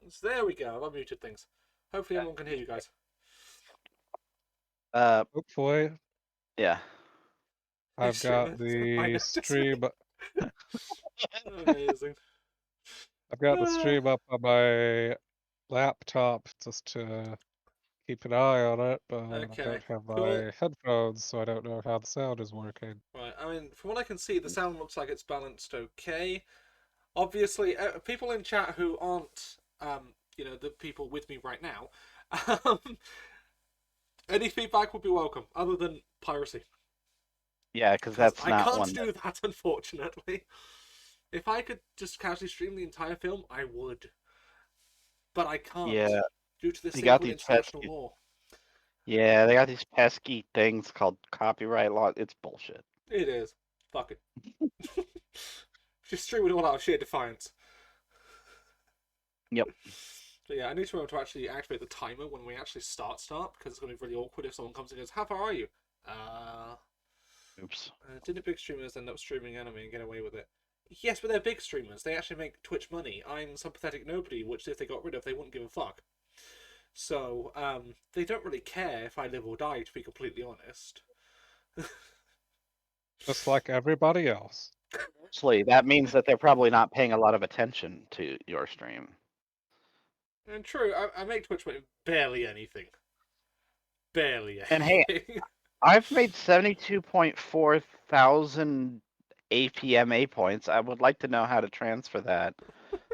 So there we go. I've unmuted things. Hopefully everyone can hear you guys. Hopefully, Yeah. I've got I the noticed. stream. Amazing. I've got the stream up on my laptop just to keep an eye on it, but I Okay, don't have cool. my headphones, so I don't know how the sound is working. Right, I mean, from what I can see, the sound looks like it's balanced okay. Obviously, people in chat who aren't, the people with me right now, um, any feedback would be welcome, other than piracy. Yeah, because Because that's I not can't one. do that, unfortunately. If I could just casually stream the entire film, I would. But I can't, Yeah, due to the they got sacred these international pesky. law. Yeah, they got these pesky things called copyright law. It's bullshit. It is. Fuck it. Just stream it all out of sheer defiance. Yep. So yeah, I need to remember to actually activate the timer when we actually start, because it's going to be really awkward if someone comes and goes, "How far are you?" Oops. Didn't big streamers end up streaming anime and get away with it? Yes, but they're big streamers. They actually make Twitch money. I'm some pathetic nobody, which if they got rid of, they wouldn't give a fuck. So, they don't really care if I live or die, to be completely honest. Just like everybody else. Actually, that means that they're probably not paying a lot of attention to your stream. And true, I make Twitch money barely anything. Barely And hey, anything. I've made 72.4 thousand APMA points. I would like to know how to transfer that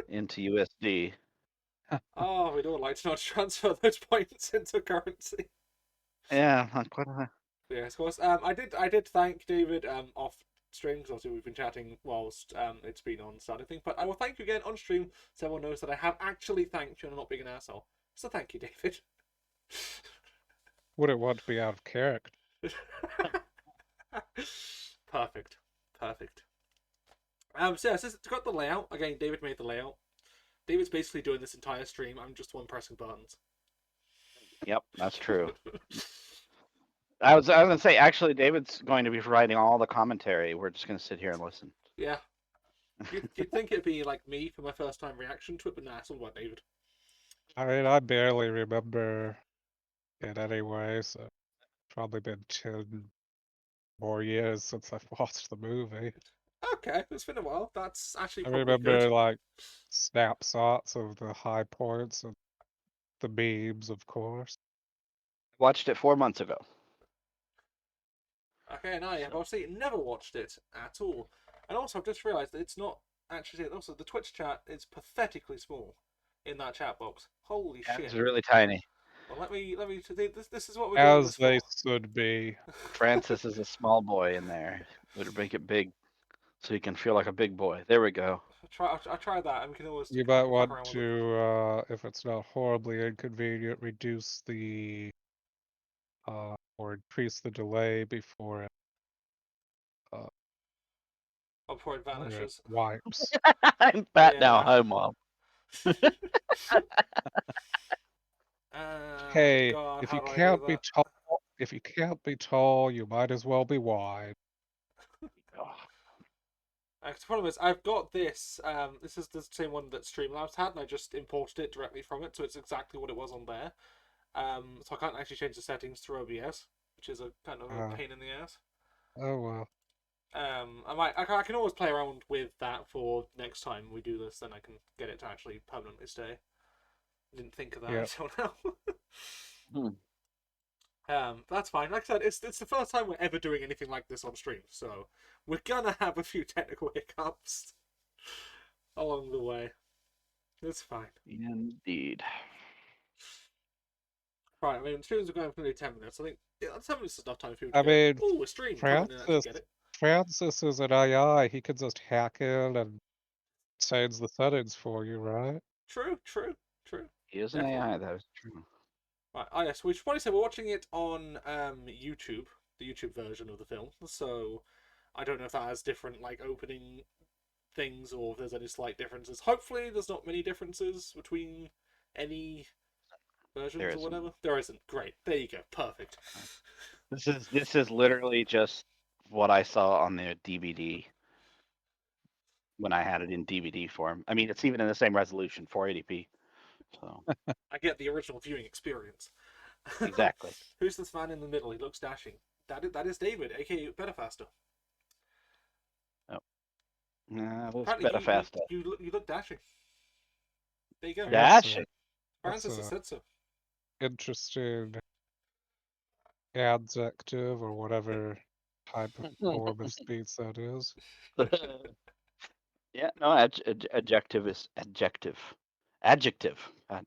into USD. Oh, we'd all like to know how to transfer those points into currency. Yeah, like what? Yes, of course. I did thank David off stream because obviously we've been chatting whilst it's been on starting thing. But I will thank you again on stream so everyone knows that I have actually thanked you and I'm not being an asshole. So thank you, David. Wouldn't want to be out of character. Perfect, perfect. So yeah, since it's got the layout again, David made the layout. David's basically doing this entire stream. I'm just one pressing buttons. Yep, that's true. I was gonna say actually, David's going to be writing all the commentary. We're just gonna sit here and listen. Yeah. You'd think it'd be like me for my first time reaction to it, but nah, it's all about David. I mean, I barely remember it anyway, so probably been 10 more years since I've watched the movie. Okay, it's been a while. That's actually I probably good. remember like snapshots of the high points and the memes, of course. Watched it 4 months ago. Okay, and I have So. obviously never watched it at all. And also, I've just realised that it's not actually. Also, the Twitch chat is pathetically small in that chat box. Holy Yeah, shit! it's really tiny. Well, let me. This is what we're doing As this they for. should be. Francis is a small boy in there. Better make it big so you can feel like a big boy. There we go. I tried that, and we can always You might fuck want around with it. to, if it's not horribly inconvenient, reduce the or increase the delay before Before it it vanishes. wipes. I'm fat now, Yeah. hi mom. Hey, God, if how you do I do can't be that? tall, you might as well be wide. Oh, The problem is, I've got this. This is the same one that Streamlabs had, and I just imported it directly from it, so it's exactly what it was on there. So I can't actually change the settings through OBS, which is a kind of a Uh, pain in the ass. oh well. I can always play around with that for next time we do this, then I can get it to actually permanently stay. Didn't think of that Yep. until now. hmm. That's fine. Like I said, it's the first time we're ever doing anything like this on stream, so we're gonna have a few technical hiccups along the way. It's fine. Indeed. Right, I mean, streams are going for nearly 10 minutes. I think 10 minutes is enough time for you to I go, mean, oh, a stream, come in and actually Francis, get it. Francis is an AI. He could just hack in and change the settings for you, right? True, true, true. He is an Definitely. AI, that is true. Right, yes, we should probably say we're watching it on YouTube, the YouTube version of the film. So I don't know if that has different like opening things or if there's any slight differences. Hopefully, there's not many differences between any versions or whatever. There isn't. Great. There you go. Perfect. This is literally just what I saw on the DVD when I had it in DVD form. I mean, it's even in the same resolution, 480p. So I get the original viewing experience. exactly. Who's this man in the middle? He looks dashing. That is David, aka Better Faster. This Apparently, better faster. you look dashing. There you go. I guess, Dashing. Francis has that's said so. interesting adjective or whatever type of form of speech that is. Yeah, no, adjective is adjective. Adjective. God.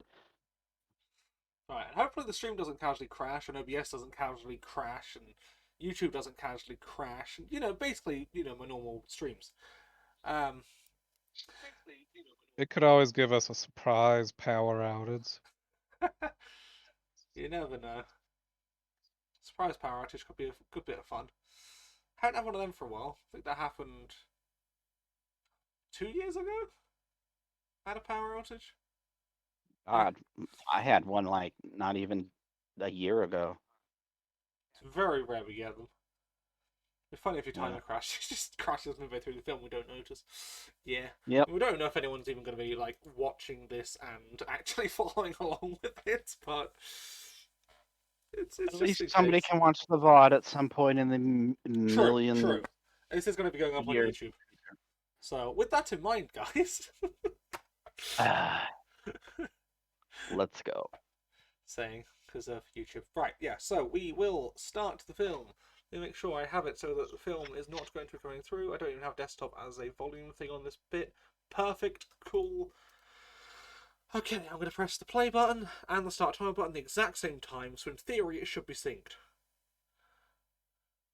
Right, and hopefully the stream doesn't casually crash, and OBS doesn't casually crash, and YouTube doesn't casually crash, and basically, my normal streams. It could always give us a surprise power outage. You never know. Surprise power outage could be a good bit of fun. Hadn't had one of them for a while. I think that happened 2 years ago. Had a power outage. God, I had one like not even a year ago. It's very rare we get them. It's funny if your timer Yeah. crashes, it just crashes midway through the film. We don't notice. Yeah. Yep. We don't know if anyone's even going to be like watching this and actually following along with it, but it's At just least in somebody case. can watch the VOD at some point in the million True. This is going to be going up on years. YouTube. So with that in mind, guys, Let's go. saying because of YouTube. Right, yeah, so we will start the film. Let me make sure I have it so that the film is not going to be coming through. I don't even have desktop as a volume thing on this bit. Perfect, cool. Okay, I'm going to press the play button and the start timer button at the exact same time, so in theory it should be synced.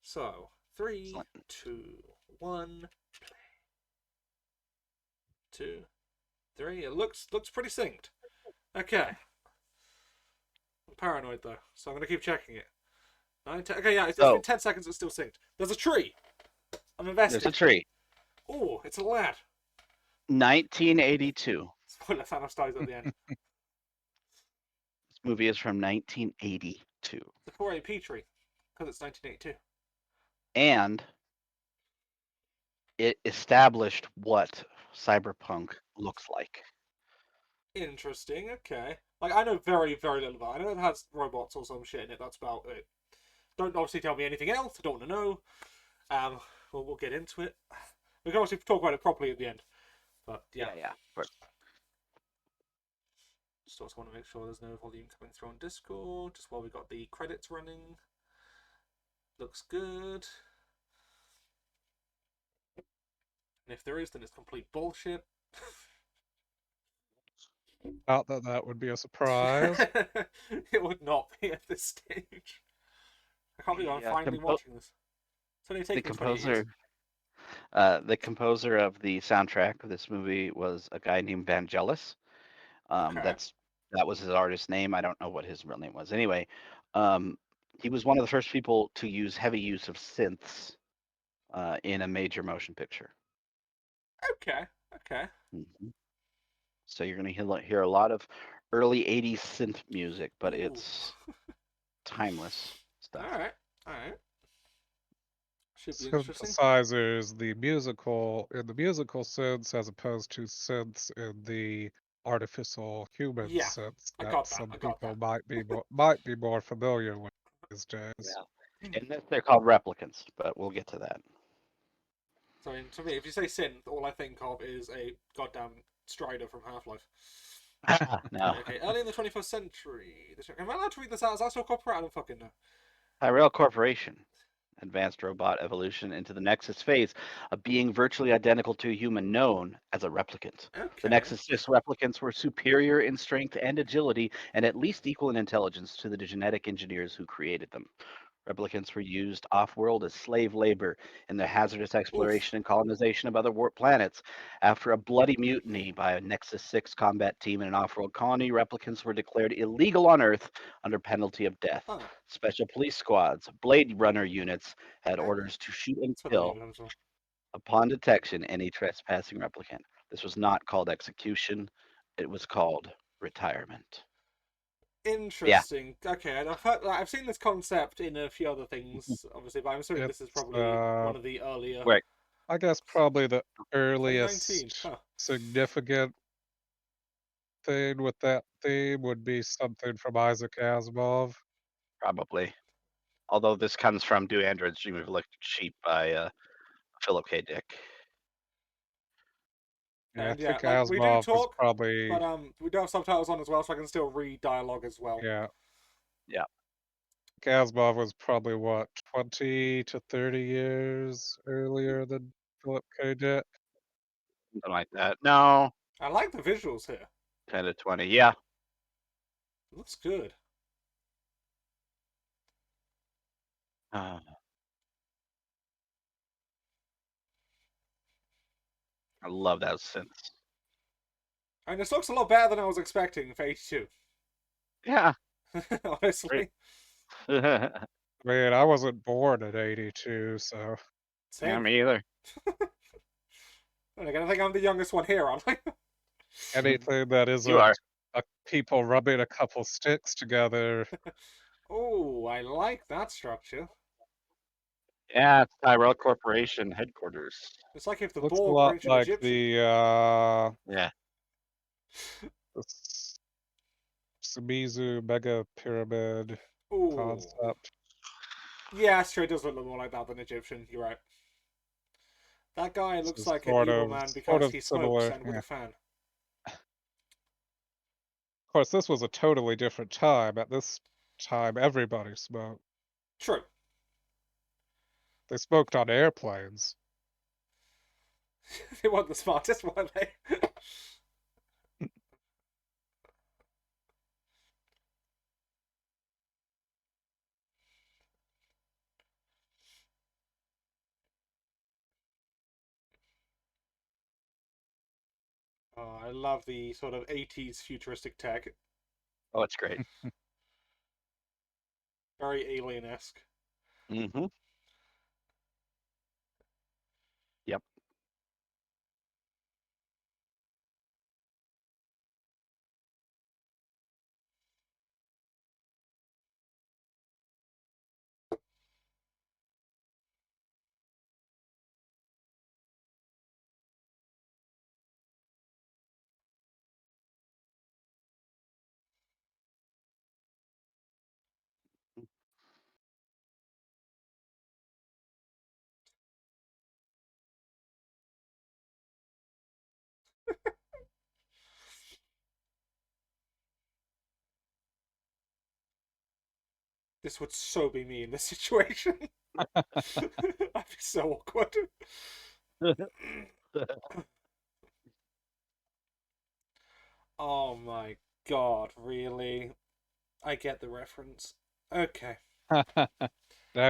So, 3, 2, 1, play. 2, 3, it looks pretty synced. Okay. I'm paranoid though, so I'm going to keep checking it. 9, 10, okay, yeah, it's been 10 seconds, it's still synced. There's a tree! I'm invested. There's a tree. Oh, it's a lad. 1982. Spoiler, Thanos dies at the end. This movie is from 1982. The 4AP tree, because it's 1982. And it established what cyberpunk looks like. Interesting, okay. Like, I know very, very little about it. I know it has robots or some shit in it, that's about it. Don't obviously tell me anything else, I don't want to know. We'll get into it. We can obviously talk about it properly at the end. But, yeah. But Just also want to make sure there's no volume coming through on Discord, just while we got the credits running. Looks good. And if there is, then it's complete bullshit. Not that that would be a surprise. It would not be at this stage. I can't believe I'm finally watching this. It's only taken 20 years. The composer of the soundtrack of this movie was a guy named Vangelis. Okay. That was his artist name. I don't know what his real name was. Anyway, he was one of the first people to use heavy use of synths in a major motion picture. Okay. Mm-hmm. So you're going to hear a lot of early 80s synth music, but it's timeless stuff. All right. Should be interesting. Synthesizers, the musical synths as opposed to synths in the artificial human synths that some people might be more familiar with these days. Yeah. And this, they're called replicants, but we'll get to that. So to me, if you say synth, all I think of is a goddamn Strider from Half-Life. No. Okay, early in the 21st century. Am I allowed to read this out? Is that still copyright? I don't fucking know. Tyrell Corporation advanced robot evolution into the Nexus phase, a being virtually identical to a human known as a replicant. Okay. The Nexus 6 replicants were superior in strength and agility, and at least equal in intelligence to the genetic engineers who created them. Replicants were used off-world as slave labor in the hazardous exploration and colonization of other planets. After a bloody mutiny by a Nexus 6 combat team in an off-world colony, replicants were declared illegal on Earth under penalty of death. Oh. Special police squads, Blade Runner units had orders to shoot and kill upon detection any trespassing replicant. This was not called execution. It was called retirement. Interesting. Yeah. Okay, I've seen this concept in a few other things, obviously, but I'm assuming this is probably one of the earlier. Right. I guess probably the earliest significant something with that theme would be something from Isaac Asimov. Probably. Although this comes from Do Androids Dream of Electric Sheep by Philip K. Dick. Yeah, I And think like we do Asimov was talk, probably but we do have subtitles on as well, so I can still read dialogue as well. yeah. Yeah. Asimov was probably what 20 to 30 years earlier than Philip K. Dick. Something like that. No, I like the visuals here. 10 to 20. Yeah. It looks good. I love that synth. And this looks a lot better than I was expecting for 82. Yeah. Honestly. Man, I wasn't born in '82, so. Same. Yeah, me either. And again, I think I'm the youngest one here, aren't I? Anything that isn't people rubbing a couple sticks together. Oh, I like that structure. Yeah, it's Tyrell Corporation headquarters. It's like if the Looks Borg a lot were ancient like Egyptian. the Yeah. the Sumizu Mega Pyramid concept. Yeah, sure, it does look more like that than Egyptian. You're right. That guy looks like an evil man because he smokes and with a fan. Of course, this was a totally different time. At this time, everybody smoked. True. They smoked on airplanes. They weren't the smartest, were they? Oh, I love the sort of 80s futuristic tech. Oh, it's great. Very alien-esque. Mm-hmm. Yep. This would so be me in this situation. I'd be so awkward. Oh my god, really? I get the reference. Okay. Now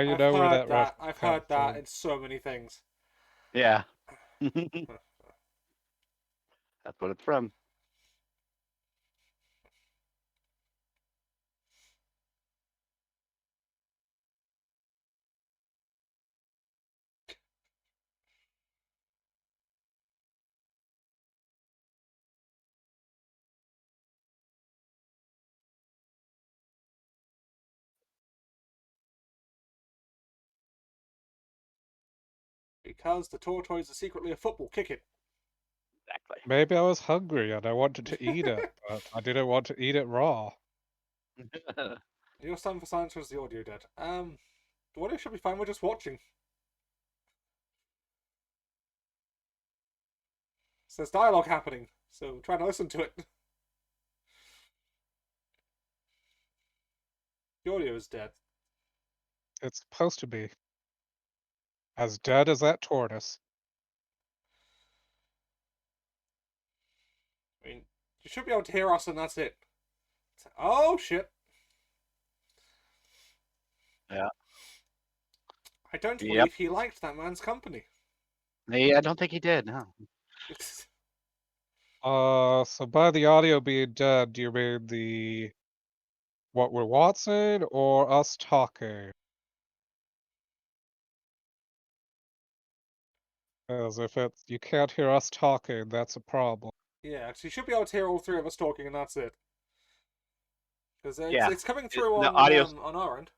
you know where that reference I've heard that in so many things. Yeah. That's what it's from. Because the tortoise is secretly a football. Kick it. Exactly. Maybe I was hungry and I wanted to eat it, but I didn't want to eat it raw. Your stand for science was the audio dead. The audio should be fine. We're just watching. So there's dialogue happening, so try to listen to it. The audio is dead. It's supposed to be. As dead as that tortoise. I mean, you should be able to hear us and that's it. Oh, shit. Yeah. I don't believe he liked that man's company. I don't think he did, no. So by the audio being dead, do you mean the what we're watching or us talking? Because if it's you can't hear us talking, that's a problem. Yeah, so you should be able to hear all three of us talking and that's it. Because it's coming through on our end.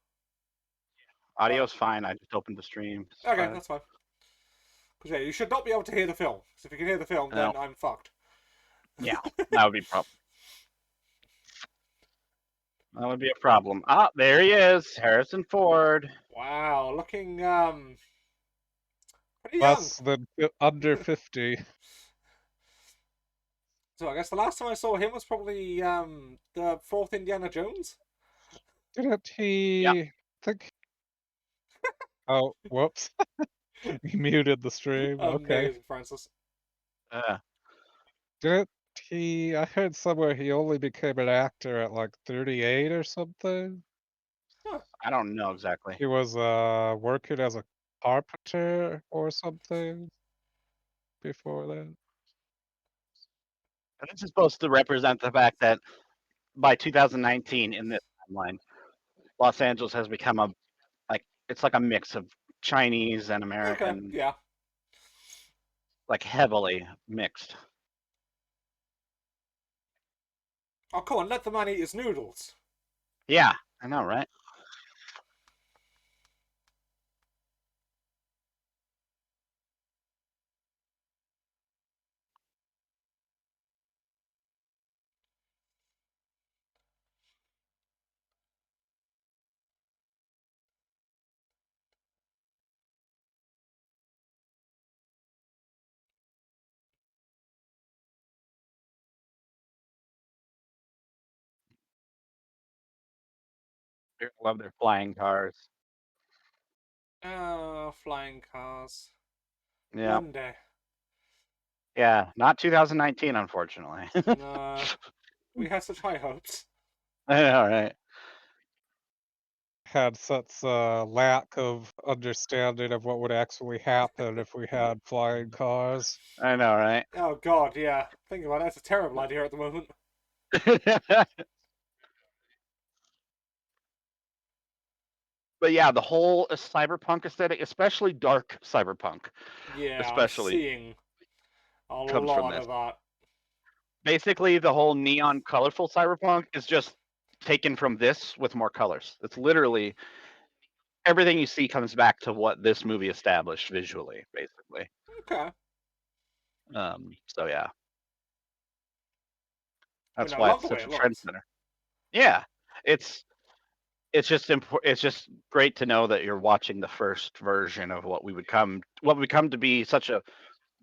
Audio's fine. I just opened the stream. Okay, that's fine. Because yeah, you should not be able to hear the film. Because if you can hear the film, then I'm fucked. Yeah, that would be a problem. That would be a problem. Ah, there he is, Harrison Ford. Wow, looking pretty young. Less than under 50. So I guess the last time I saw him was probably the fourth Indiana Jones. Didn't he Yep. think? Oh, whoops. He muted the stream. Okay. Amazing, Francis. Didn't he? I heard somewhere he only became an actor at like 38 or something. Huh. I don't know exactly. He was working as a carpenter or something before that. And this is supposed to represent the fact that by 2019, in this timeline, Los Angeles has become it's like a mix of Chinese and American. Okay, yeah. Like heavily mixed. Oh, come on, let the man eat his noodles. Yeah, I know, right? They love their flying cars. Oh, flying cars. Yeah. One day. Yeah, not 2019, unfortunately. No, we had such high hopes. I know, right? Had such a lack of understanding of what would actually happen if we had flying cars. I know, right? Oh God, yeah. Think about it. That's a terrible idea at the moment. But yeah, the whole cyberpunk aesthetic, especially dark cyberpunk, Yeah, I'm especially seeing a comes from lot this. of that. Basically, the whole neon colorful cyberpunk is just taken from this with more colors. It's literally everything you see comes back to what this movie established visually, basically. Okay. So yeah, I mean, that's I why love it's the way such it a trend looks. center. Yeah, it's just it's just great to know that you're watching the first version of what would come to be such a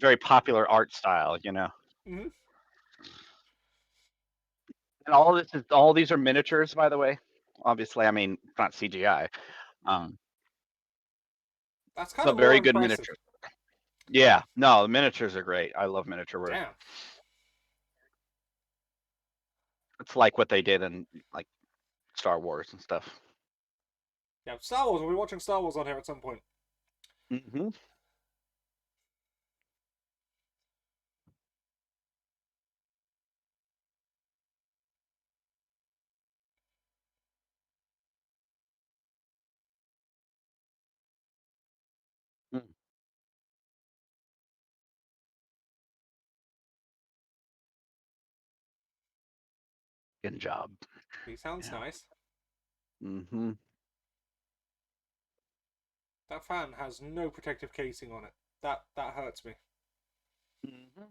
very popular art style, you know. Mm-hmm. And all these are miniatures, by the way. Obviously, I mean not CGI, That's kind but of more very good impressive. miniatures. Yeah, no, the miniatures are great. I love miniature work. Damn. It's like what they did in like Star Wars and stuff. Yeah, Star Wars. We'll be watching Star Wars on here at some point. Mm-hmm. Good job. He sounds Yeah. nice. Mm-hmm. That fan has no protective casing on it. That hurts me. Mm-hmm.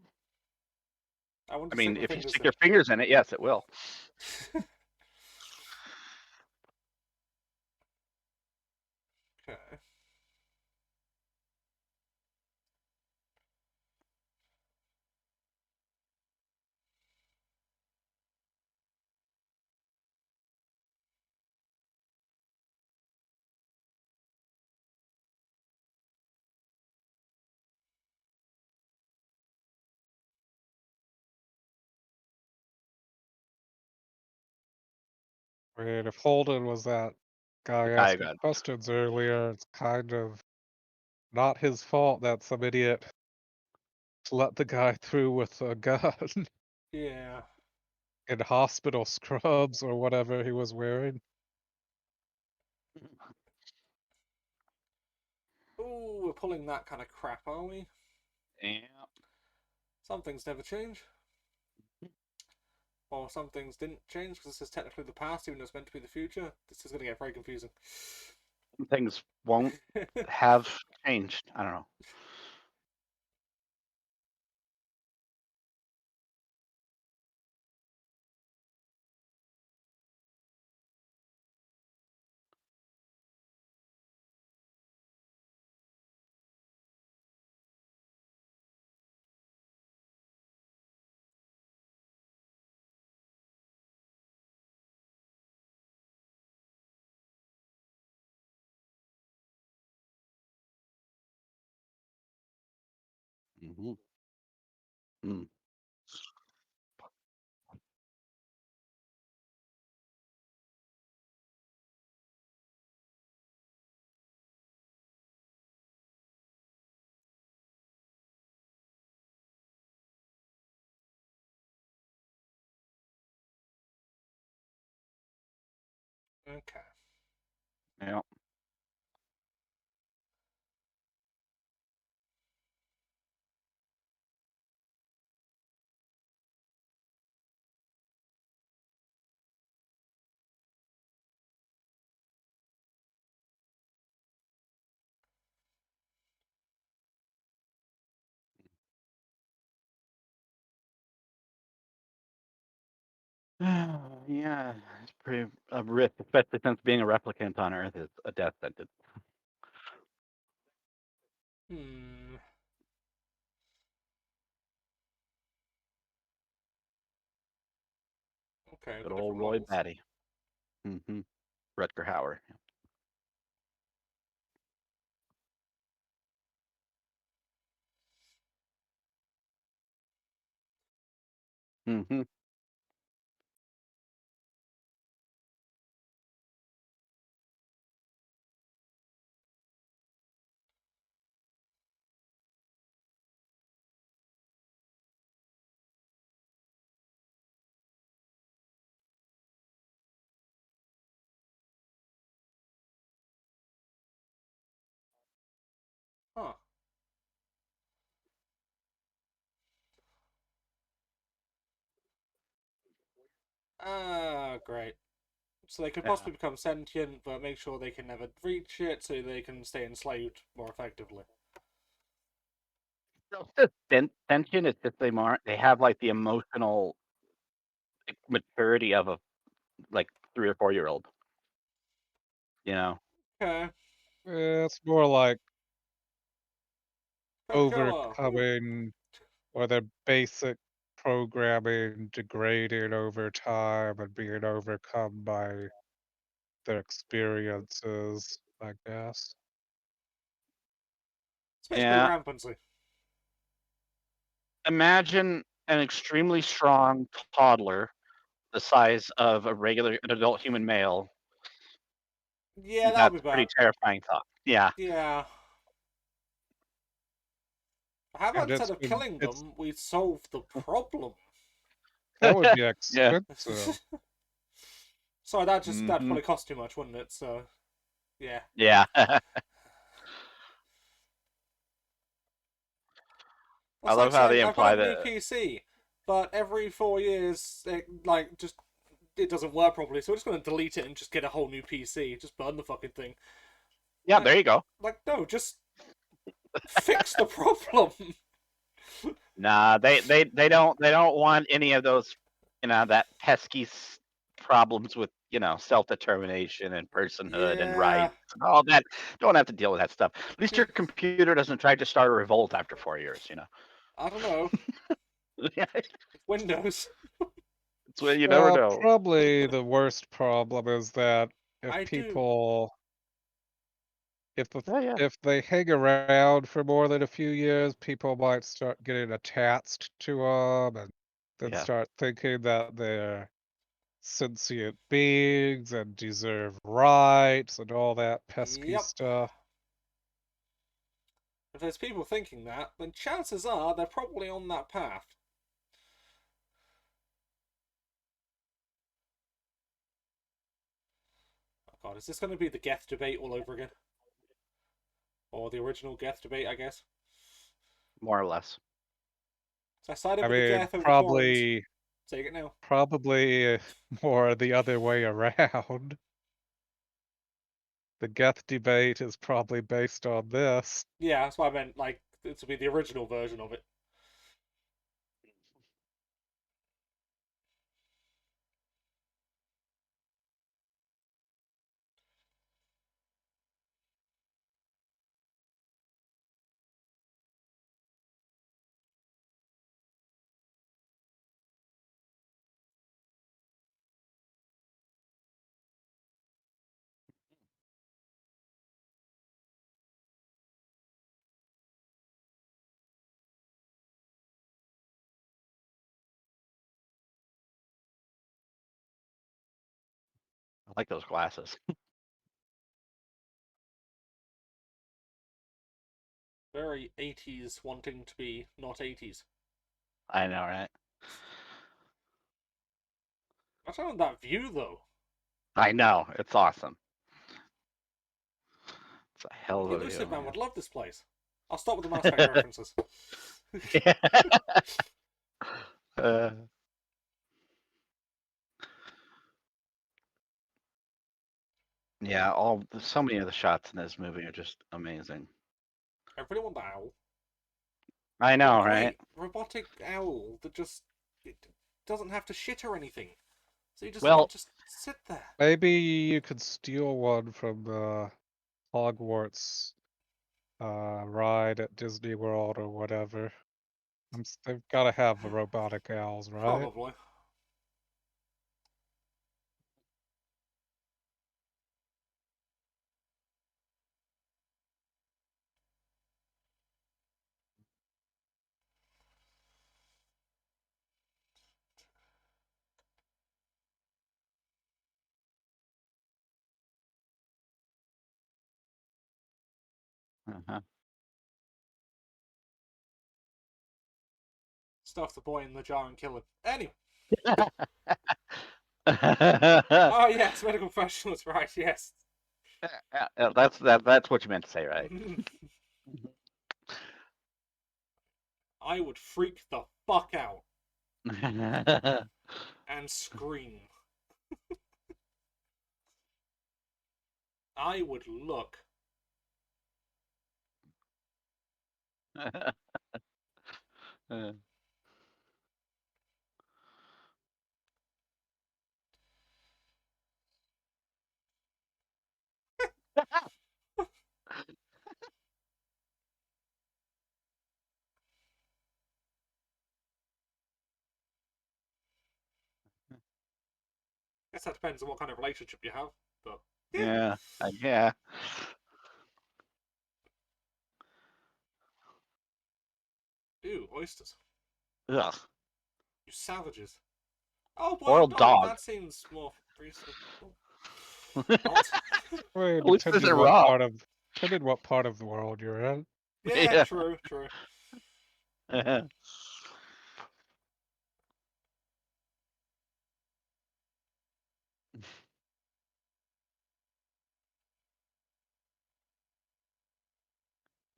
I want I to mean, stick my if you fingers stick in your fingers in it, yes, it will. Okay. I mean, if Holden was that guy The guy asking got questions earlier, it's kind of not his fault that some idiot let the guy through with a gun Yeah. in hospital scrubs or whatever he was wearing. Ooh, we're pulling that kind of crap, are we? yeah. Some things never change. Or some things didn't change because this is technically the past, even though it's meant to be the future. This is going to get very confusing. Things won't have changed. I don't know. Mm-hmm. Mm. Okay. Yeah. Yeah, it's pretty a risk, especially since being a replicant on Earth is a death sentence. Hmm. Okay, Good the old different Roy models. Batty. Mm-hmm. Rutger Hauer. Mm-hmm. Huh. Ah, great. So they could Yeah. possibly become sentient, but make sure they can never reach it, so they can stay enslaved more effectively. So sentient is just they have like the emotional maturity of a like 3 or 4 year old. You know. Okay. It's more like Coca-Cola. overcoming or their basic programming degrading over time and being overcome by their experiences, I guess. It's basically Yeah. rampancy. Imagine an extremely strong toddler the size of an adult human male. Yeah, that'll That's be a pretty bad. terrifying thought. Yeah. Yeah. How about And instead of killing it's them, we solve the problem? that would be Yeah. expensive. Sorry, that'd Mm-hmm. probably cost too much, wouldn't it? So, yeah. Yeah. I That's like love how saying they I've got imply a new that. PC, but every 4 years, it doesn't work properly. So we're just going to delete it and just get a whole new PC. Just burn the fucking thing. Yeah, Like, there you go. no, just fix the problem. Nah, they don't want any of those, that pesky problems with self determination and personhood and Yeah, rights and all that. Don't have to deal with that stuff. At least your computer doesn't try to start a revolt after 4 years. I don't know. It's Windows. what you never know. Probably the worst problem is that if I do. people if the Oh yeah, if they hang around for more than a few years, people might start getting attached to them and then yeah. start thinking that they're sentient beings and deserve rights and all that pesky Yep. stuff. If there's people thinking that, then chances are they're probably on that path. Oh god, is this going to be the Geth debate all over again? Or the original Geth debate, I guess? More or less. So I sided I with the mean, Geth over the Quarrens. probably Take it now. probably more the other way around. The Geth debate is probably based on this. Yeah, that's what I meant. Like, this will be the original version of it. like those glasses. Very 80s wanting to be not 80s. I know, right? I found that view though. I know. It's awesome. It's a hell The of a view, Elusive Man man. would love this place. I'll stop with the Mass Effect references. uh, yeah, so many of the shots in this movie are just amazing. I really want the owl. I know, Great right? robotic owl that just it doesn't have to shit or anything. So you just sit there. Maybe you could steal one from the Hogwarts ride at Disney World or whatever. They've got to have the robotic owls, right? Probably. Uh-huh. Stuff the boy in the jar and kill him. Anyway. Oh yes, medical professionals, right? Yes. That's what you meant to say, right? I would freak the fuck out and scream. I would look. Guess that depends on what kind of relationship you have, but yeah. Yeah. Ew, oysters. Ugh. You savages. Oh, Boiled boiled dog. dog. That seems more reasonable. Well, At least isn't raw. Depending what part of the world you're in. Yeah, Yeah. true.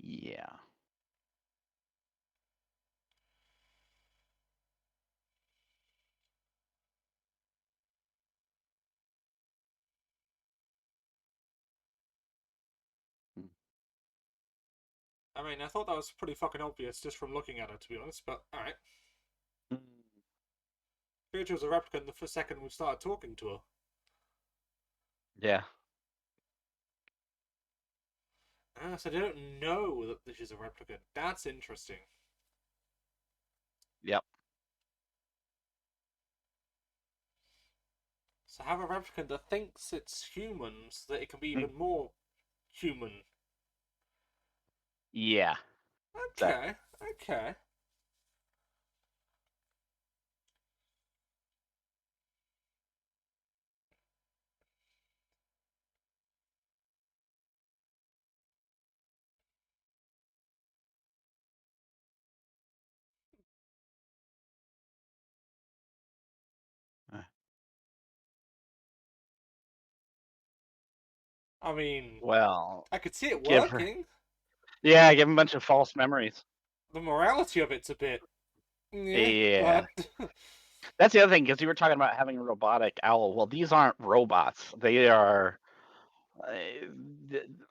Yeah. I mean, I thought that was pretty fucking obvious just from looking at her, to be honest, but alright. Figured she was a replicant the first second we started talking to her. Yeah. So they don't know that she's a replicant. That's interesting. Yep. So have a replicant that thinks it's human so that it can be even more human. Yeah. Okay. I mean, well, I could see it give working. Yeah, give him a bunch of false memories. The morality of it's a bit. Yeah. But... That's the other thing, because you were talking about having a robotic owl. Well, these aren't robots. They are.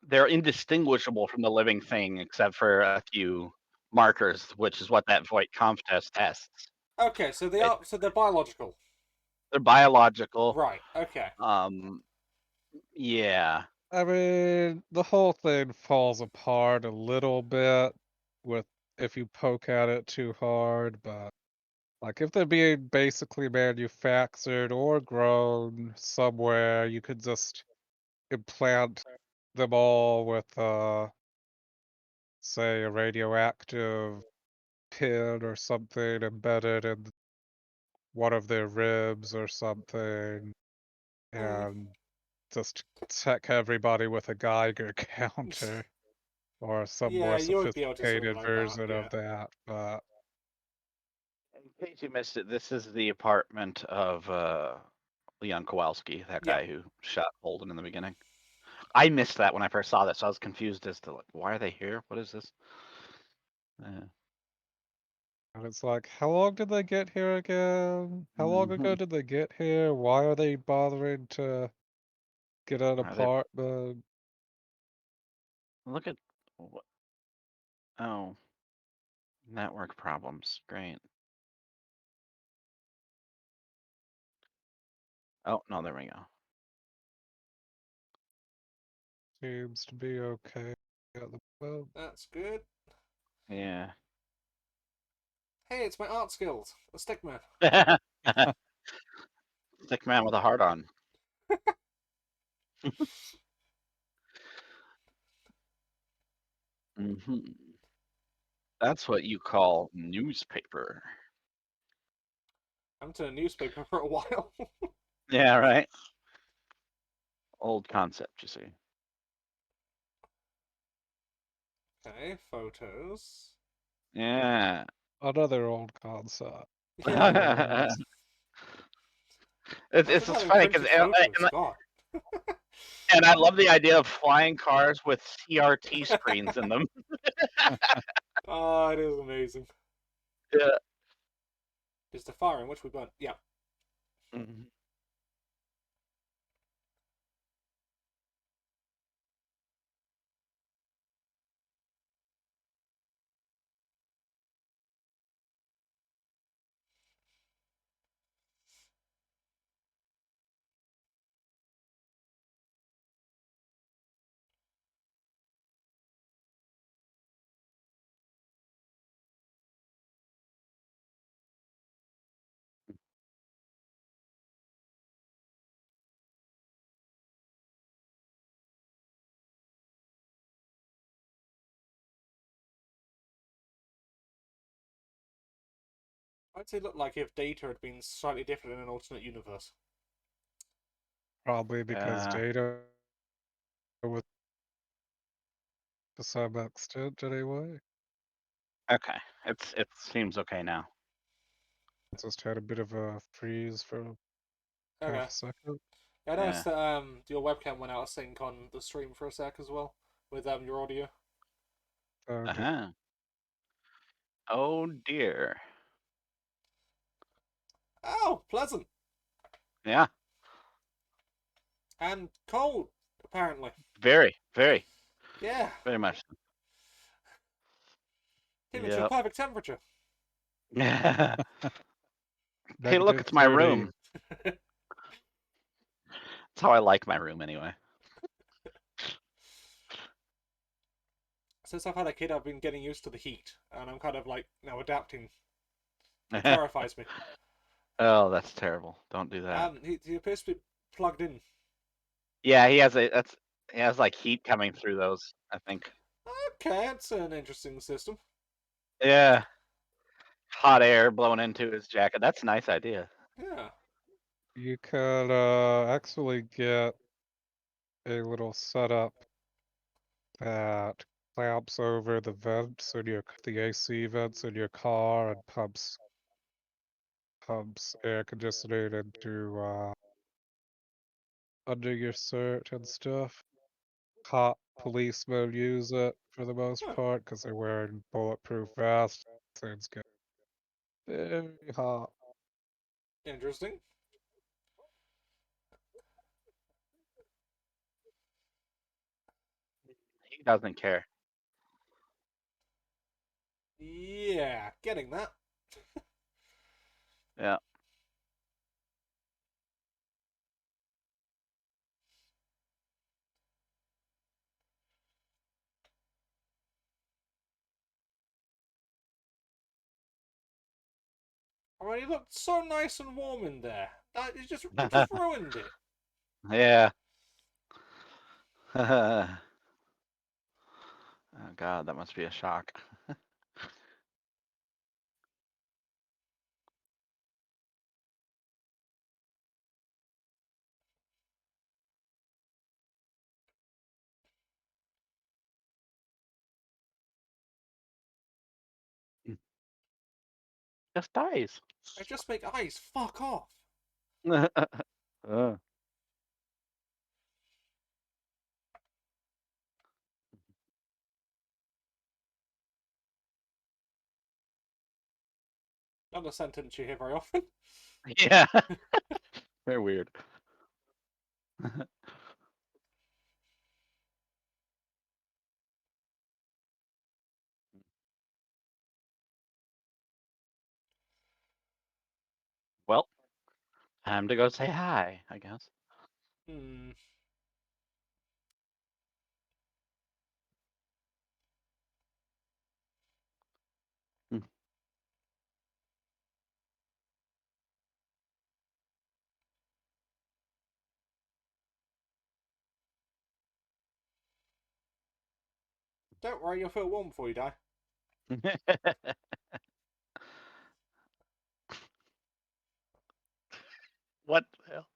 They're indistinguishable from the living thing, except for a few markers, which is what that Voight-Kampff test tests. Okay, so they're biological. They're biological. Right. Okay. Yeah. I mean, the whole thing falls apart a little bit if you poke at it too hard, but like if they're being basically manufactured or grown somewhere, you could just implant them all with say a radioactive pin or something embedded in one of their ribs or something, and just check everybody with a Geiger counter or some more you won't be able to sophisticated like version that, of that. But In case you missed it, this is the apartment of Leon Kowalski, that guy who shot Holden in the beginning. I missed that when I first saw this, so I was confused as to like, why are they here? What is this? and it's like, how long did they get here again? How long ago did they get here? Why are they bothering to get an apartment? Look at oh, network problems. Great. Oh no, there we go. Seems to be okay at the moment. That's good. Yeah. Hey, it's my art skills. A stickman. Stickman with a heart on. That's what you call newspaper. I haven't seen a newspaper for a while. Yeah, right. Old concept, you see. Okay, photos. Yeah. Another old concept. Yeah. It's just funny because and I love the idea of flying cars with CRT screens in them. Oh, it is amazing. Yeah. Is the fire in which we burn? Yeah. I'd say it looked like if Data had been slightly different in an alternate universe. Probably because Data was to some extent anyway. Okay. It seems okay now. Just had a bit of a freeze for half a second. I noticed that your webcam went out of sync on the stream for a sec as well with your audio. Oh dear. Oh, pleasant. Yeah. And cold, apparently. Very, very. Yeah. Very much. Came into a perfect temperature. Hey, look, it's my room. That's how I like my room anyway. Since I've had a kid, I've been getting used to the heat, and I'm kind of like now adapting. It terrifies me. Oh, that's terrible. Don't do that. He appears to be plugged in. Yeah, he has like heat coming through those, I think. Okay, it's an interesting system. Yeah. Hot air blowing into his jacket. That's a nice idea. Yeah. You could actually get a little setup that clamps over the vents in the AC vents in your car and pumps air conditioning into under your shirt and stuff. Cop policemen use it for the most part because they're wearing bulletproof vests. It's good. Very hot. Interesting. He doesn't care. Yeah, getting that. Yeah. Oh, it looked so nice and warm in there. It just ruined it. Yeah. Oh God, that must be a shock. Just dies. I just make ice. Fuck off. uh. Not a sentence you hear very often. Yeah. Very weird. Well, time to go say hi, I guess. Hmm. Hmm. Don't worry, you'll feel warm before you die. What the hell?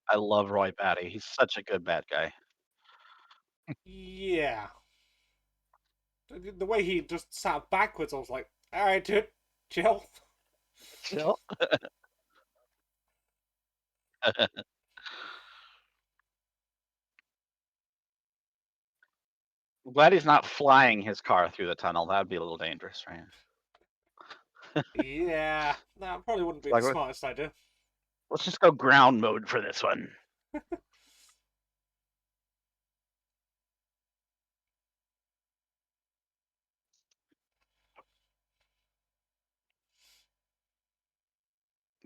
I love Roy Batty. He's such a good bad guy. Yeah. The way he just sat backwards, I was like, alright, dude, chill. Chill. I'm glad he's not flying his car through the tunnel. That'd be a little dangerous, right? Yeah, that probably wouldn't be the Like, smartest idea. let's just go ground mode for this one.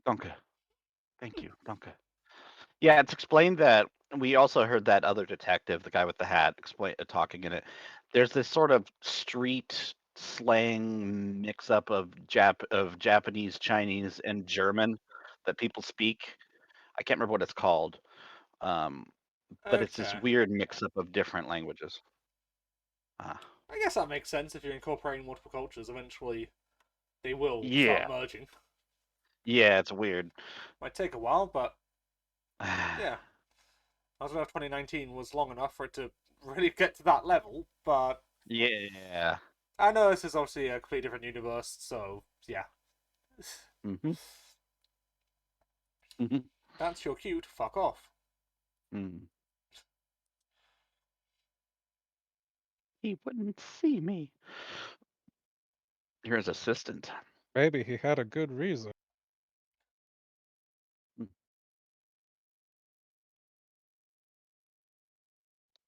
Danke. Thank you. Danke. Yeah, it's explained that we also heard that other detective, the guy with the hat, explain talking in it. There's this sort of street slang mix-up of Japanese, Chinese, and German that people speak. I can't remember what it's called, but it's this Okay. weird mix-up of different languages. I guess that makes sense if you're incorporating multiple cultures. Eventually, they will Yeah, start merging. yeah, it's weird. Might take a while, but yeah. I don't know if 2019 was long enough for it to really get to that level, but Yeah. I know this is obviously a completely different universe, so yeah. Mm-hmm. Mm-hmm. That's your cue to fuck off. Mm. He wouldn't see me. You're his assistant. Maybe he had a good reason.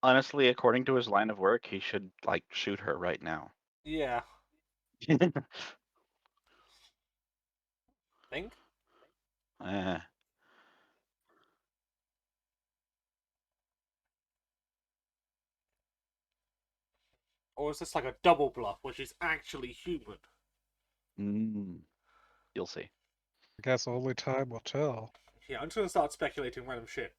Honestly, according to his line of work, he should like shoot her right now. Yeah. Think? Eh. Or is this like a double bluff, which is actually human? You'll see. I guess only time will tell. Yeah, I'm just gonna start speculating random shit.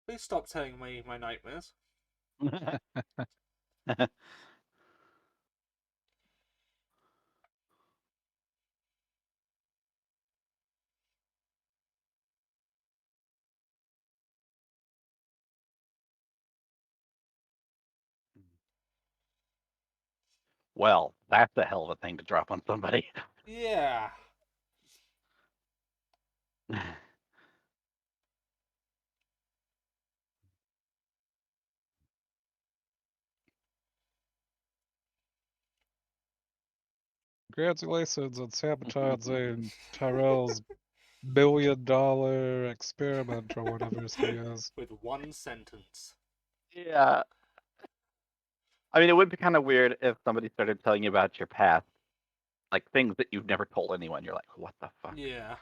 Please stop telling me my nightmares. Well, that's a hell of a thing to drop on somebody. Yeah. Congratulations on sabotaging Tyrell's $1 billion experiment or whatever he is. With one sentence. Yeah. I mean, it would be kind of weird if somebody started telling you about your past, like things that you've never told anyone. You're like, what the fuck? Yeah.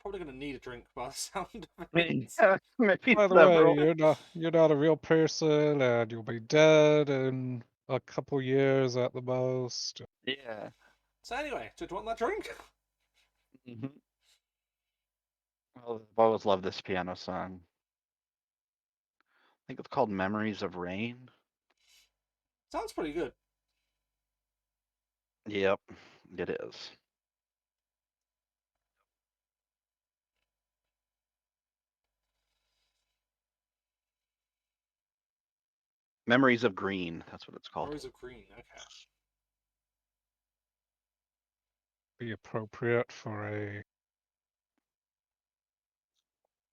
Probably gonna need a drink by the sound of it. Maybe By the several. way, you're not a real person, and you'll be dead in a couple years at the most. Yeah. So anyway, do you want that drink? Mm-hmm. I've always loved this piano song. I think it's called Memories of Rain. Sounds pretty good. Yep, it is. Memories of Green, that's what it's called. Memories of Green, okay. Be appropriate for a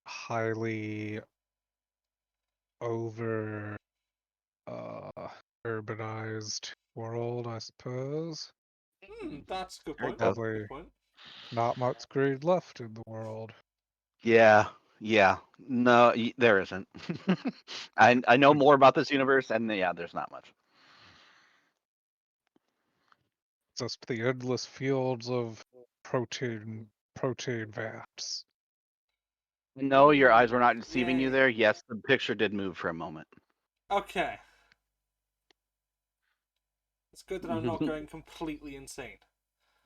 highly over urbanized world, I suppose. That's a good point. Probably good point. not much green left in the world. Yeah, no, there isn't. I know more about this universe, and yeah, there's not much. Just the endless fields of protein vats. No, your eyes were not deceiving you Yay. there. Yes, the picture did move for a moment. Okay. It's good that I'm not going completely insane.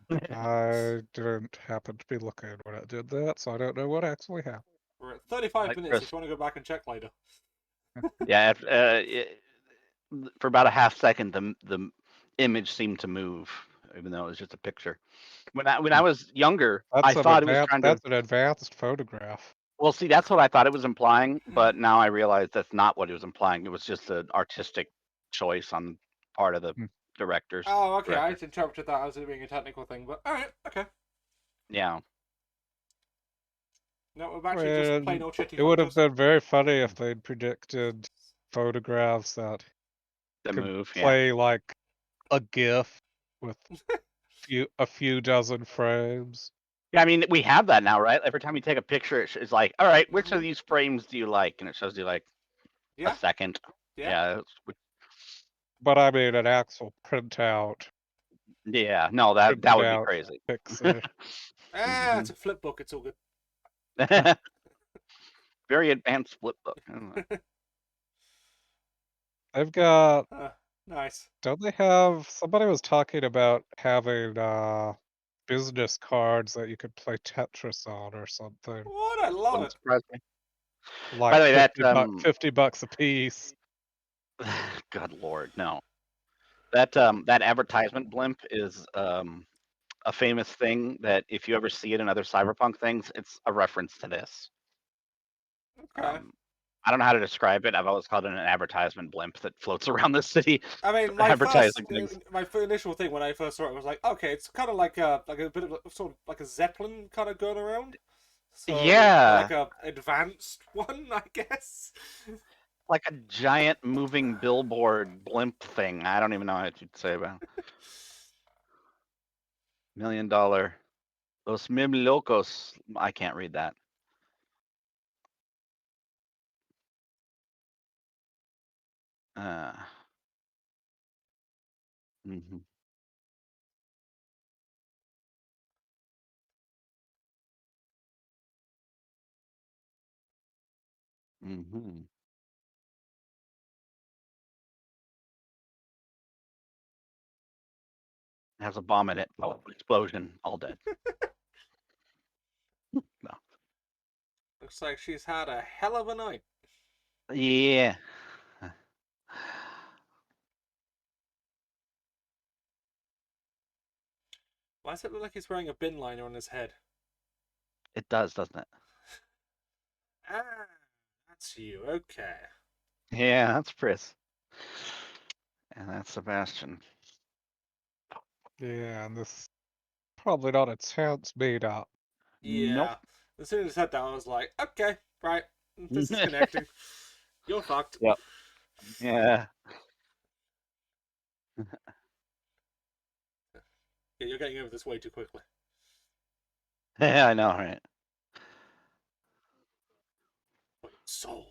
I didn't happen to be looking when I did that, so I don't know what actually happened. We're at 35 Like minutes Chris. if you want to go back and check later. Yeah, for about a half second, the image seemed to move, even though it was just a picture. When I was younger, I thought it was trying to. That's an advanced photograph. Well, see, that's what I thought it was implying, but now I realize that's not what it was implying. It was just an artistic choice on part of the directors. Oh, okay. Director. I interpreted that as it being a technical thing, but alright, okay. Yeah. No, we're actually just plain old shitty It would have photos. been very funny if they'd predicted photographs that The could move, play like a GIF with a few dozen frames. Yeah, I mean, we have that now, right? Every time you take a picture, it's like, all right, which of these frames do you like? And it shows you like a second. Yeah. But I mean, an actual printout. Yeah, no, that would be crazy. Pixie. It's a flip book. It's all good. Very advanced flip book. They've got. Nice. Don't they have? Somebody was talking about having business cards that you could play Tetris on or something. What? I love it. Surprise me. Like By the way, that $50 a piece. Good lord, no. That advertisement blimp is a famous thing that if you ever see it in other cyberpunk things, it's a reference to this. Okay. I don't know how to describe it. I've always called it an advertisement blimp that floats around the city. I mean, my initial thing when I first saw it was like, okay, it's kind of like a bit of sort of like a Zeppelin kind of going around. So, yeah, like a advanced one, I guess. Like a giant moving billboard blimp thing. I don't even know what you'd say about it. $1 million. Los Mil Locos. I can't read that. Mm-hmm. Mm-hmm. Has a bomb in it. Oh, explosion. All dead. No. Looks like she's had a hell of a night. Yeah. Why does it look like he's wearing a bin liner on his head? It does, doesn't it? Ah, that's you. Okay. Yeah, that's Pris. And that's Sebastian. Yeah, and this probably not a tense beat up. Nope. Yeah. As soon as I said that, I was like, okay, right, this is connecting. You're fucked. Yep. Yeah. Yeah, you're getting over this way too quickly. Yeah, I know, right? Soul.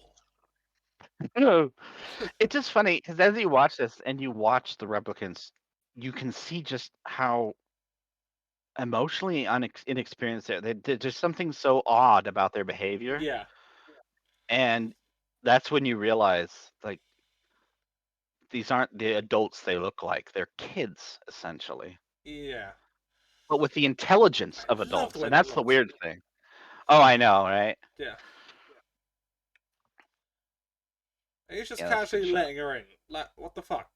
It's just funny because as you watch this and you watch the replicants, you can see just how emotionally inexperienced they're. There's something so odd about their behavior, Yeah. and that's when you realize, like, these aren't the adults they look like. They're kids, essentially, Yeah. but with the intelligence I of love the adults, way and that that's the looks. weird thing. Oh, I know, right? Yeah. And he's just Yeah, that's a good casually shot. letting her in. Like, what the fuck?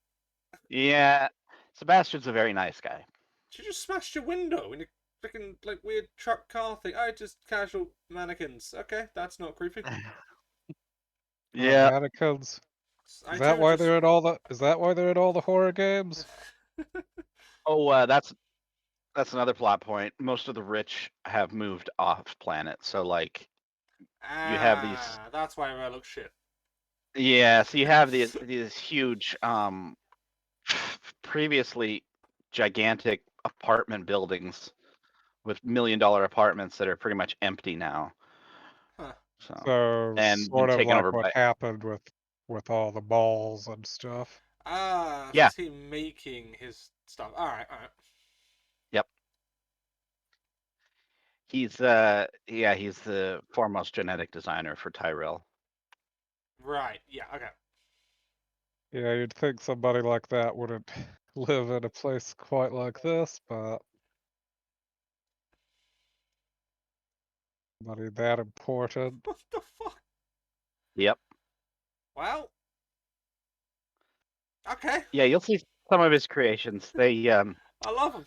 Yeah, Sebastian's a very nice guy. She just smashed your window in a freaking like weird truck car thing. Oh, just casual mannequins. Okay, that's not creepy. Yeah. Mannequins. I Is that do why just. they're in all the? Is that why they're in all the horror games? Oh, that's another plot point. Most of the rich have moved off planet, so like you have these. That's why I look shit. Yeah, so you have these huge, previously gigantic apartment buildings with $1 million apartments that are pretty much empty now. Huh. So And been sort of taken like over what by. happened with all the balls and stuff. So Yeah. is he making his stuff? Alright, alright. Yep. He's he's the foremost genetic designer for Tyrell. Right, yeah, okay. Yeah, you'd think somebody like that wouldn't live in a place quite like this, but somebody that important. What the fuck? Yep. Well. Okay. Yeah, you'll see some of his creations. They I love them.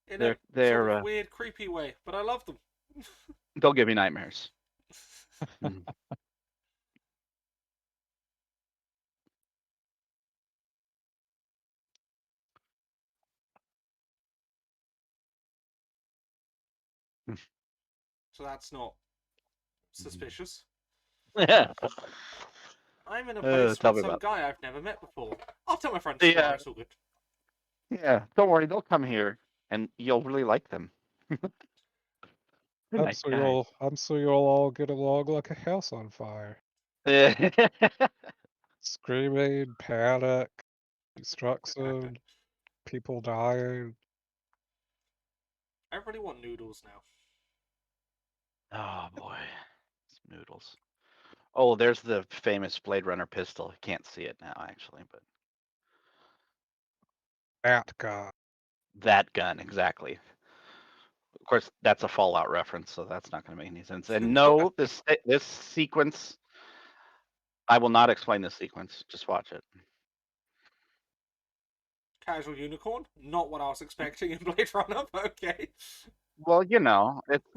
In a sort of weird, creepy way, but I love them. They'll give you nightmares. Mhm. So that's not suspicious. Yeah. I'm in a place Tell with me some about guy I've never met before. I'll tell my friends it. tomorrow, it's all good. Yeah, don't worry, they'll come here and you'll really like them. They're nice guys. I'm sure you'll all get along like a house on fire. Screaming, panic, destruction, people dying. I really want noodles now. Oh boy, some noodles. Oh, there's the famous Blade Runner pistol. Can't see it now, actually, but That guy. that gun, exactly. Of course, that's a Fallout reference, so that's not going to make any sense. And no, this sequence, I will not explain this sequence. Just watch it. Casual unicorn? Not what I was expecting in Blade Runner, but okay. Well, you know, it's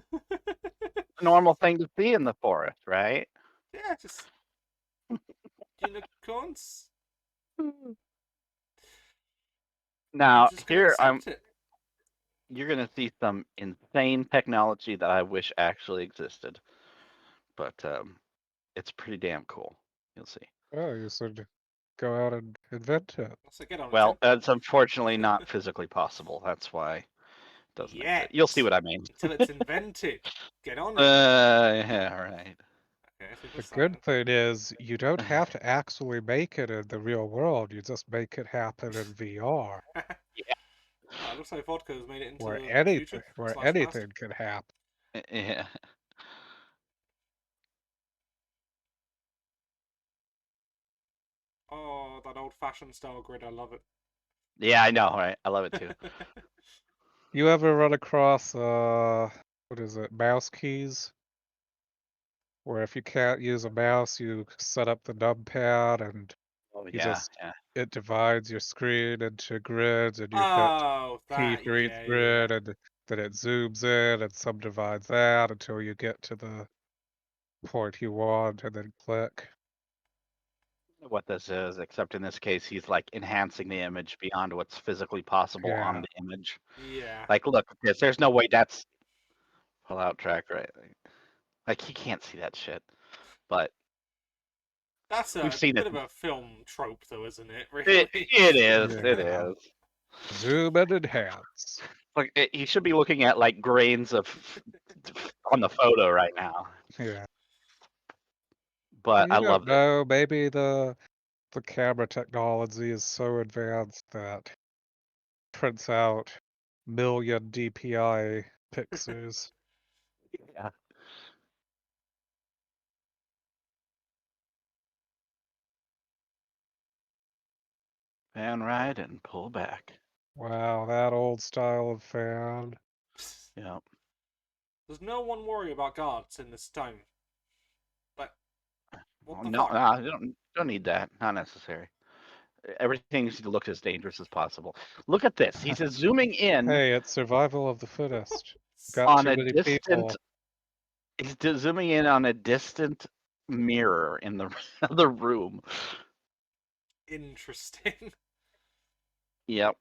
a normal thing to see in the forest, right? Yeah, just unicorns. Now, just here accept it. You're going to see some insane technology that I wish actually existed. But it's pretty damn cool. You'll see. Oh, you should go out and invent it. So get on Well, it, it's unfortunately not physically possible. That's why it doesn't exist. You'll see what I mean. Until it's invented. Get on it. Yeah, right. Okay, The good thing is you don't have to actually make it in the real world. You just make it happen in VR. Yeah. Looks like vodka's made it into Where the anything, future. where /past. anything can happen. Yeah. Oh, that old-fashioned style grid. I love it. Yeah, I know, right? I love it too. You ever run across what is it, mouse keys? Where if you can't use a mouse, you set up the numpad and Oh you yeah, just yeah. it divides your screen into grids, and you've got Oh, key that, for each yeah. grid, and then it zooms in and subdivides that until you get to the point you want, and then click. what this is, except in this case, he's like enhancing the image beyond what's physically possible on the image. Yeah. Like, look at this. There's no way that's pull out track, right? Like, he can't see that shit. But that's a we've seen bit it. of a film trope, though, isn't it? Really, it is. Yeah. It is. Zoom and enhance. Like, he should be looking at like grains of on the photo right now. Yeah. But You I don't love it. know. Maybe the camera technology is so advanced that prints out million DPI pixels. Yeah. Fan right and pull back. Wow, that old style of fan. Yeah. There's no one worry about guards in this time. But what the No, fuck? you don't need that. Not necessary. Everything needs to look as dangerous as possible. Look at this. He's zooming in Hey, it's survival of the fittest. Got on too a many distant. people. He's zooming in on a distant mirror in the other room. Interesting. Yep.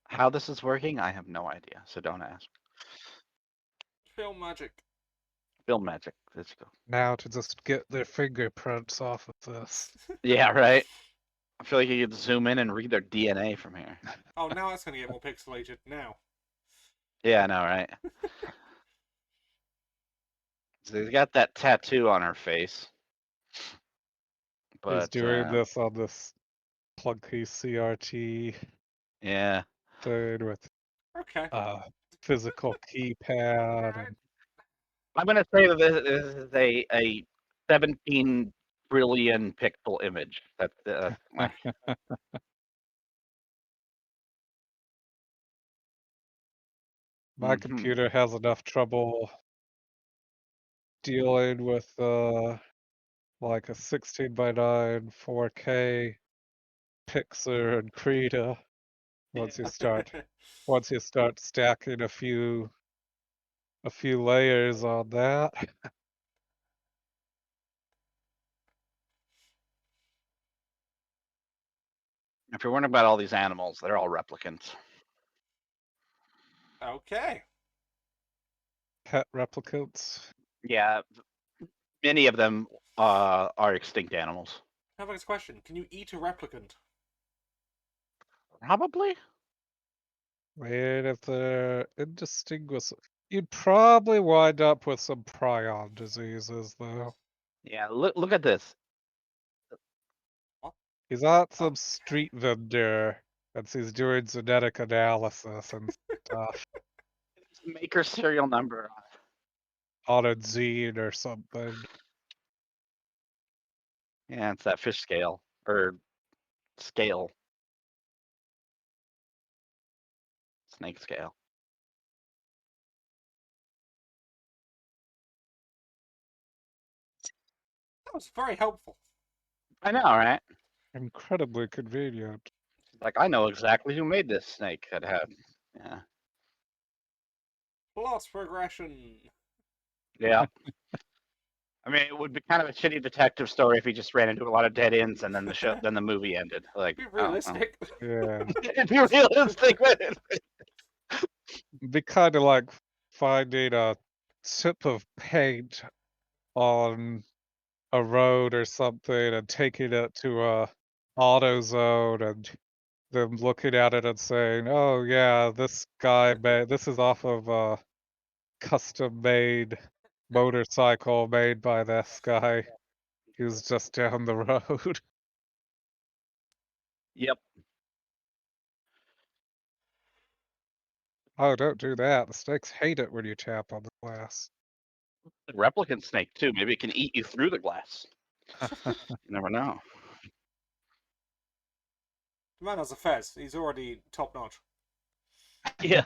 How this is working, I have no idea. So don't ask. Film magic. Film magic. Let's go. Now to just get their fingerprints off of this. Yeah, right. I feel like you could zoom in and read their DNA from here. Oh, now it's going to get more pixelated now. Yeah, I know, right? So he's got that tattoo on her face. But He's doing this on this clunky CRT yeah. thing with Okay. physical keypad. And... I'm gonna say that this is a 17 trillion pixel image. That's my. My computer has enough trouble dealing with like a 16 by 9 4K Pixar and Krita. Once you start stacking a few layers on that. If you're wondering about all these animals, they're all replicants. Okay. Pet replicants. Yeah, many of them are extinct animals. I have a question. Can you eat a replicant? Probably. And if they're indistinguishable, you'd probably wind up with some prion diseases, though. Yeah, look at this. What? He's not some street vendor and he's doing genetic analysis and stuff. Maker serial number On a zine or something. Yeah, it's that fish scale or scale. Snake scale. That was very helpful. I know, right? Incredibly convenient. Like, I know exactly who made this snake that had. Yeah. Plot progression. Yeah. I mean, it would be kind of a shitty detective story if he just ran into a lot of dead ends and then the movie ended. Like, Be realistic. Yeah. It'd be realistic. It'd be kind of like finding a tip of paint on a road or something and taking it to a AutoZone and them looking at it and saying, "Oh yeah, this is off of a custom-made motorcycle made by this guy who's just down the road." Yep. Oh, don't do that. The snakes hate it when you tap on the glass. Replicant snake too. Maybe it can eat you through the glass. You never know. The man has a fez. He's already top notch. Yeah.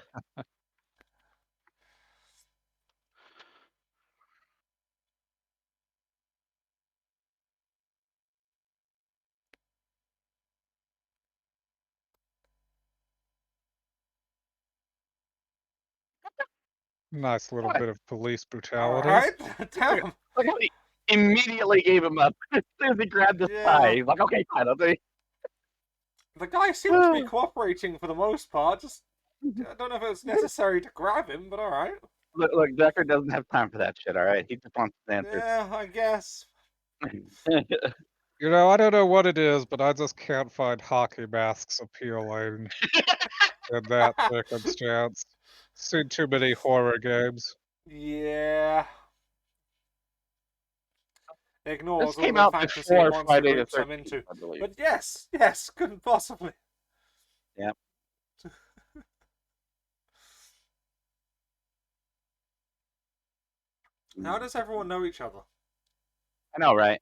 Nice little bit of police brutality. Alright, damn. Look how he immediately gave him up as soon as he grabbed the tie. He's like, okay, fine, I'll do. The guy seemed to be cooperating for the most part. Just, I don't know if it was necessary to grab him, but alright. Look, Deckard doesn't have time for that shit, alright? He just wants the answer. Yeah, I guess. You know, I don't know what it is, but I just can't find hockey masks appealing in that circumstance. Seen too many horror games. Yeah. Ignores This all came the out fantasy before monster Friday the groups I'm 13th, into. I believe. But yes, couldn't possibly. Yep. How does everyone know each other? I know, right?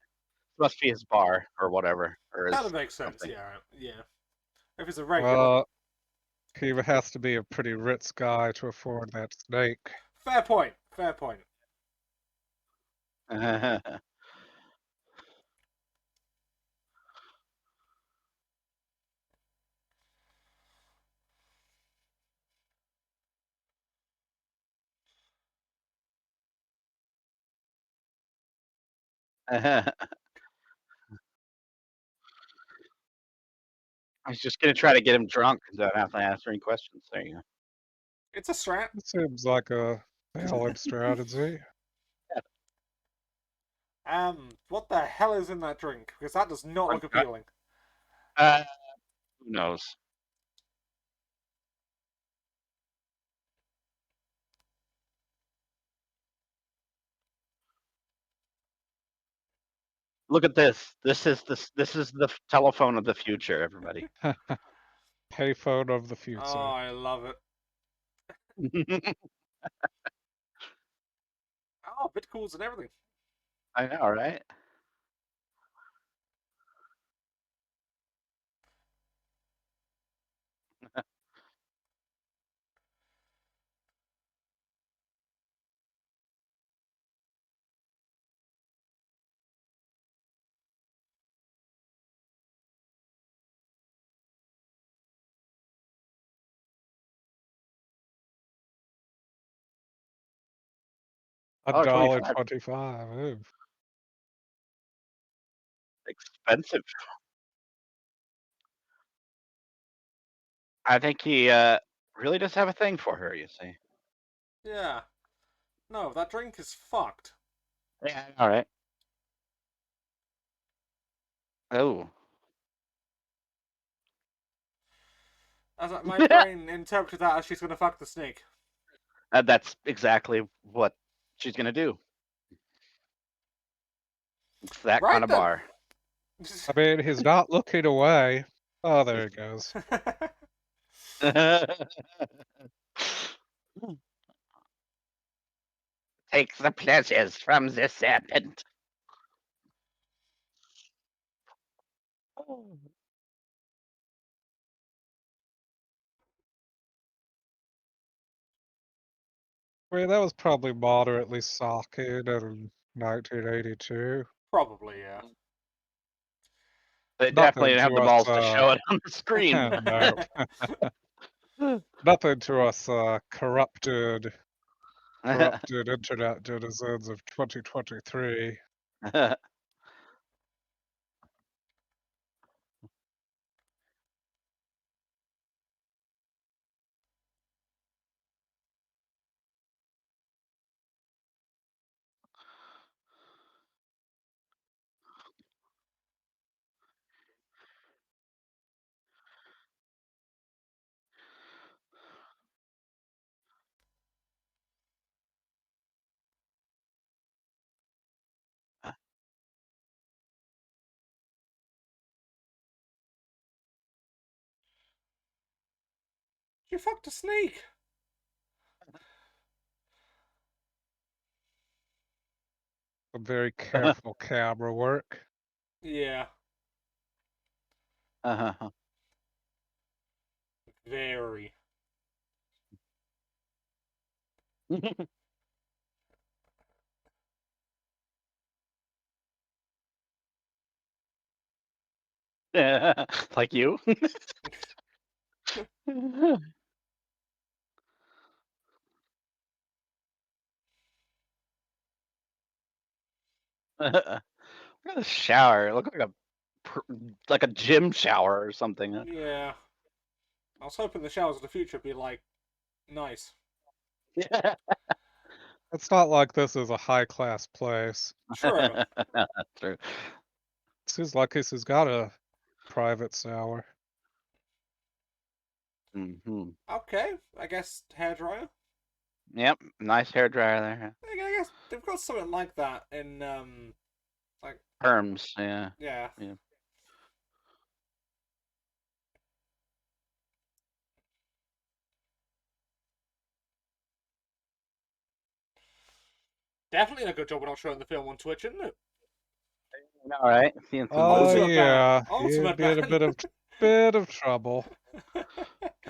Must be his bar or whatever. Or That makes sense, something. yeah. If it's a regular. Well, he has to be a pretty rich guy to afford that snake. Fair point. I was just gonna try to get him drunk and don't have to answer any questions. There you go. It's a strat. It seems like a valid strategy. What the hell is in that drink? Because that does not look appealing. Who knows? Look at this. This is the telephone of the future, everybody. Payphone of the future. Oh, I love it. Oh, bit cools and everything. I know, right? $1.25. Expensive. I think he really does have a thing for her, you see. Yeah. No, that drink is fucked. Yeah, all right. Oh. As my brain interpreted that as she's gonna fuck the snake. That's exactly what she's gonna do. It's that Right kind of then. bar. I mean, he's not looking away. Oh, there he goes. Take the pleasures from the serpent. I mean, that was probably moderately socket in 1982. Probably, yeah. They definitely didn't have the balls to show it on the screen. Nothing to us corrupted internet denizens of 2023. You fucked a snake. Some very careful camera work. Yeah. Uh-huh. Very. Like you? Look at the shower. It looked like a gym shower or something. Yeah. I was hoping the showers of the future would be like nice. Yeah. It's not like this is a high class place. True. That's true. Seems like this has got a private shower. Mm-hmm. Okay, I guess hairdryer. Yep, nice hair dryer there. I guess they've got something like that in like Perms, yeah. yeah. Yeah. Definitely a good job we're not showing the film on Twitch, isn't it? All right, seeing some Oh Ultimate ban. yeah, Ultimate you'd be in a ban. bit of trouble.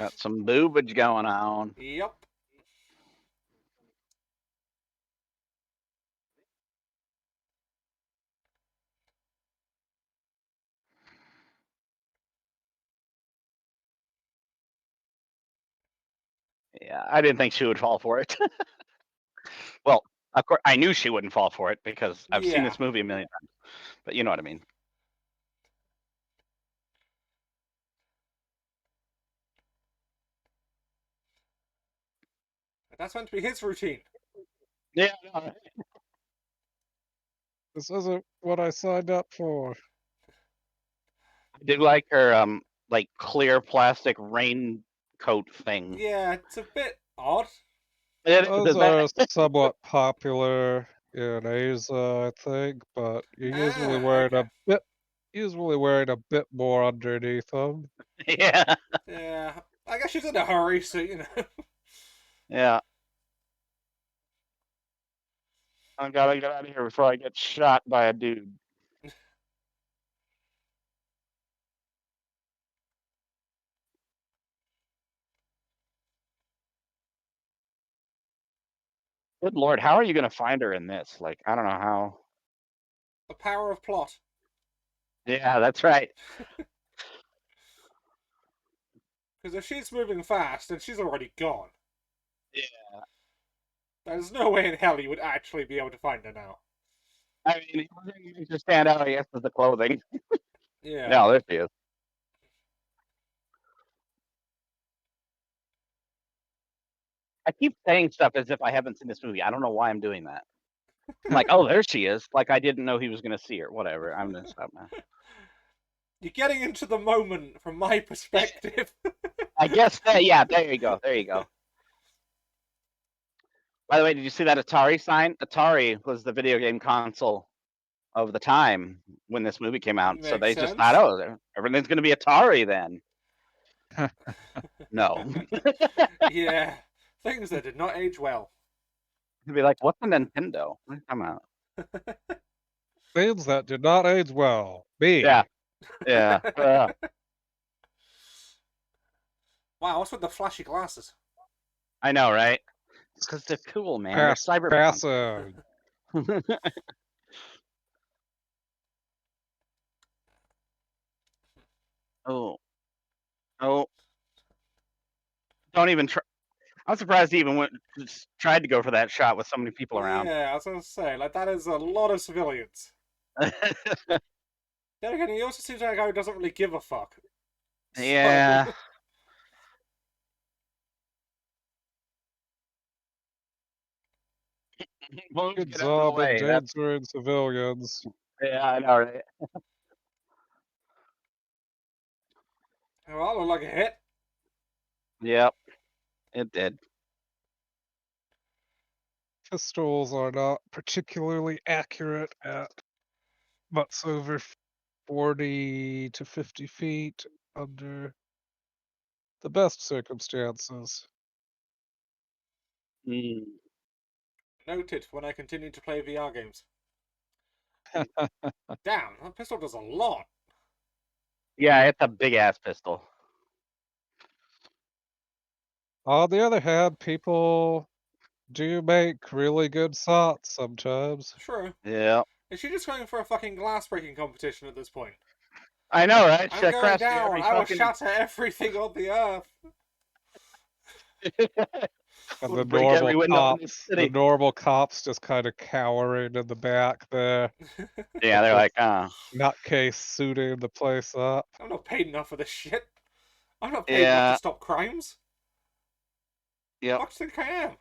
got some boobage going on. Yep. Yeah, I didn't think she would fall for it. Well, of course, I knew she wouldn't fall for it because I've seen Yeah. this movie a million times. But you know what I mean. That's meant to be his routine. Yeah. No. This isn't what I signed up for. I did like her like clear plastic raincoat thing. Yeah, it's a bit odd. Those are somewhat popular in Asia, I think, but you're usually wearing a bit more underneath them. Yeah. Yeah. I guess she's in a hurry, so you know. Yeah. I gotta get out of here before I get shot by a dude. Good Lord, how are you gonna find her in this? Like, I don't know how. The power of plot. Yeah, that's right. Because if she's moving fast, then she's already gone. Yeah. There's no way in hell you would actually be able to find her now. I mean, the only thing that makes her stand out, I guess, is the clothing. Yeah. No, there she is. I keep saying stuff as if I haven't seen this movie. I don't know why I'm doing that. I'm like, oh, there she is. Like I didn't know he was gonna see her. Whatever. I'm gonna stop now. You're getting into the moment from my perspective. I guess that. Yeah, there you go. There you go. By the way, did you see that Atari sign? Atari was the video game console of the time when this movie came out. So they just thought, oh, everything's gonna be Atari then. No. Yeah, things that did not age well. You'd be like, what's a Nintendo? Come out. Things that did not age well. Me. Yeah. Yeah. Wow, what's with the flashy glasses? I know, right? It's because they're cool, man. They're cyberpunk. Oh. Oh. Don't even try. I'm surprised he even tried to go for that shot with so many people around. Yeah, I was gonna say, like, that is a lot of civilians. Then again, he also seems like a guy who doesn't really give a fuck. Yeah. So... Good job endangering civilians. Yeah, I know, right? Well, that looked like a hit. Yep, it did. Pistols are not particularly accurate at much over 40 to 50 feet under the best circumstances. Mm. Noted when I continue to play VR games. Damn, that pistol does a lot. Yeah, it's a big ass pistol. On the other hand, people do make really good shots sometimes. True. Yeah. Is she just going for a fucking glass breaking competition at this point? I know, right? I'm going down. I will shatter everything on the earth. And Would break every window in the the city. normal cops just kind of cowering in the back there. Yeah, they're like, Nutcase suiting the place up. I'm not paid enough for this shit. I'm not paid enough yeah, to stop crimes. yep. What do you think I am?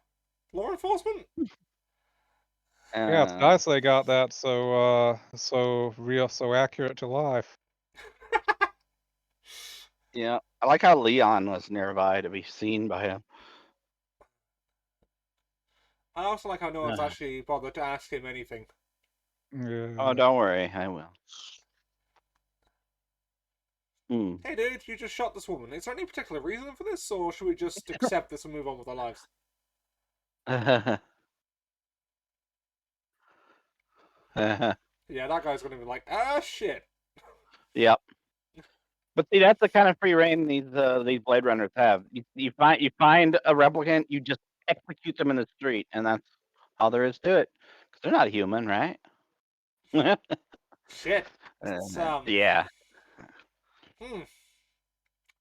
Law enforcement? Yeah, it's nice they got that so real, so accurate to life. Yeah, I like how Leon was nearby to be seen by him. I also like how no one's actually bothered to ask him anything. Yeah. Oh, don't worry, I will. Hey dude, you just shot this woman. Is there any particular reason for this, or should we just accept this and move on with our lives? Yeah, that guy's gonna be like, ah, shit. Yep. But see, that's the kind of free reign these Blade Runners have. You find a replicant, you just execute them in the street, and that's all there is to it. Because they're not human, right? Shit. Yeah.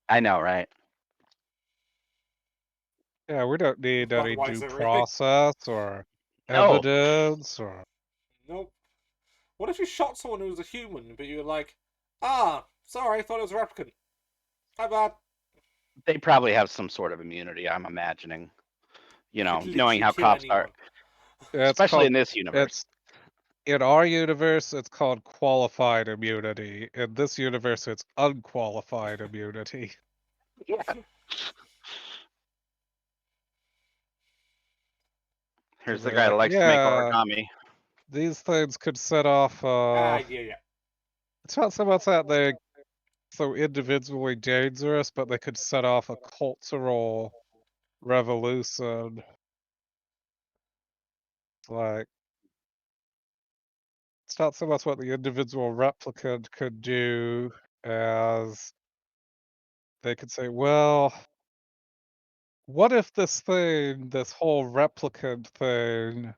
I know, right? Yeah, we don't need But any why due is it really? process or No. evidence or. Nope. What if you shot someone who was a human, but you were like, ah, sorry, I thought it was a replicant. My bad. They probably have some sort of immunity, I'm imagining. You know, Could knowing literally how kill cops anyone. are. Especially in this universe. In our universe, it's called qualified immunity. In this universe, it's unqualified immunity. Yeah. Here's the guy that likes to make origami. These things could set off. Yeah. It's not so much that they're so individually dangerous, but they could set off a cultural revolution. Like, it's not so much what the individual replicant could do as they could say, well, what if this thing, this whole replicant thing,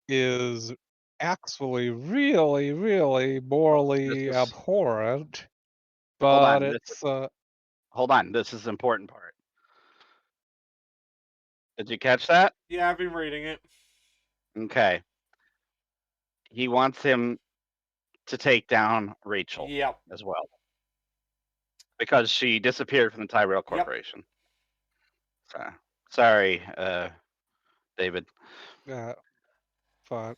is actually really, really morally abhorrent, but hold on, this is the important part. Did you catch that? Yeah, I've been reading it. Okay. He wants him to take down Rachel as well. Because she disappeared from the Tyrell Corporation. Yep. Sorry, David. Yeah, but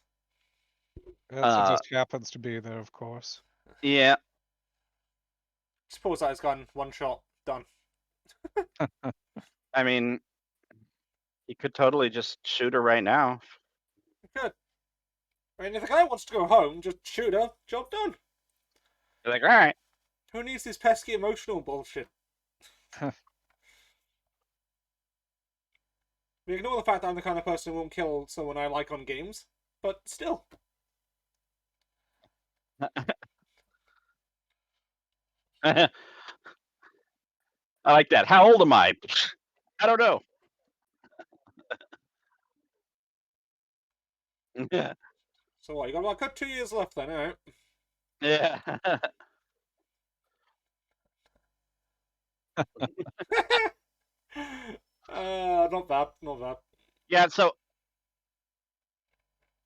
it just happens to be there, of course. Yeah. Suppose that has gone one shot, done. I mean, he could totally just shoot her right now. He could. I mean, if the guy wants to go home, just shoot her, job done. You're like, all right. Who needs this pesky emotional bullshit? We ignore the fact that I'm the kind of person who won't kill someone I like on games, but still. I like that. How old am I? I don't know. Yeah. So what, you got about 2 years left then, alright? Yeah. Not bad, not bad. Yeah, so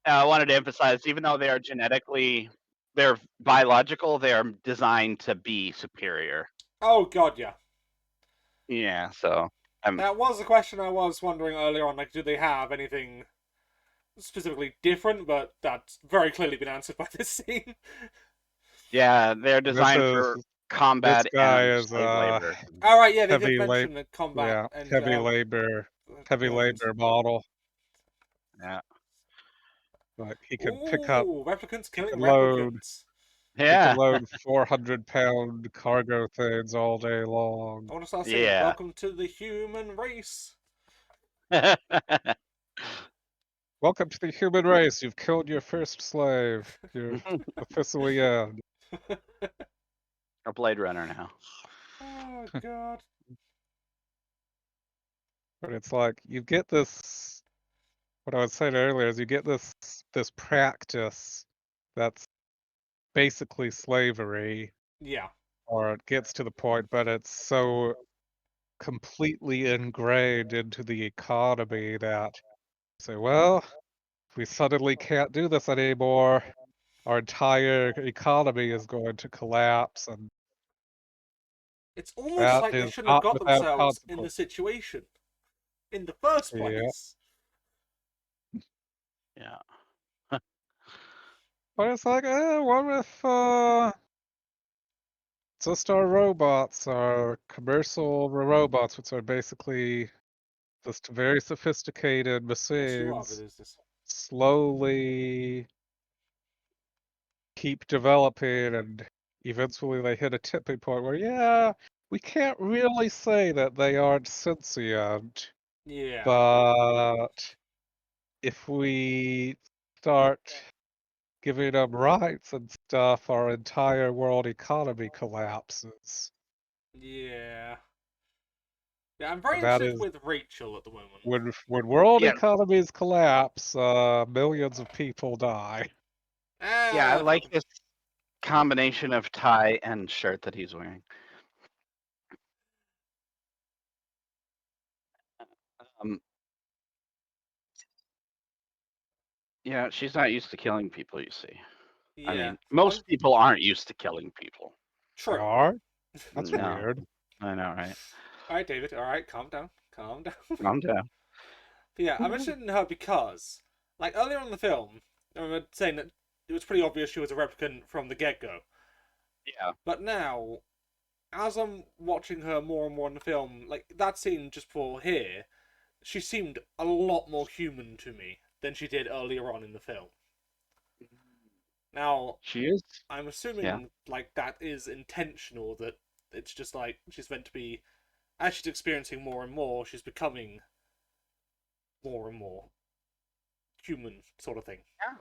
I wanted to emphasize, even though they're biological, they're designed to be superior. Oh god, yeah. Yeah, so that was a question I was wondering earlier on, like, do they have anything specifically different, but that's very clearly been answered by this scene. Yeah, they're designed for combat and slave labor. All right, yeah, they did mention the combat and heavy labor model. Yeah, like he could pick up replicants killing replicants. Yeah, he could load 400-pound cargo things all day long. I want to start saying, welcome to the human race. Welcome to the human race. You've killed your first slave. You're officially in. A Blade Runner now. Oh god. But it's like you get this. What I was saying earlier is you get this practice that's basically slavery. Yeah. Or it gets to the point, but it's so completely ingrained into the economy that say, well, if we suddenly can't do this anymore, our entire economy is going to collapse, and It's almost that like they is shouldn't have not got without themselves in the consequence. situation in the first Yeah. place. Yeah. But it's like, what if just our robots, our commercial robots, which are basically just very sophisticated Yes, you are, but machines, is this? slowly keep developing, and eventually they hit a tipping point where, yeah, we can't really say that they aren't sentient, Yeah. but if we start giving them rights and stuff, our entire world economy collapses. Yeah. Yeah, I'm very And that interested is with Rachel at the moment. when world Yeah. economies collapse, millions of people die. Yeah, I like this combination of tie and shirt that he's wearing. Yeah, she's not used to killing people, you see. Yeah. I mean, most people aren't used to killing people. True. They are? That's No. weird. I know, right? All right, David. All right, calm down. Calm down. Calm down. But yeah, I'm interested in her because, like, earlier in the film, I remember saying that it was pretty obvious she was a replicant from the get-go. Yeah. But now, as I'm watching her more and more in the film, like, that scene just before here, she seemed a lot more human to me than she did earlier on in the film. Now, she is. I'm assuming, like, that is intentional, that it's just like she's meant to be, as she's experiencing more and more, she's becoming more and more human, sort of thing. Yeah.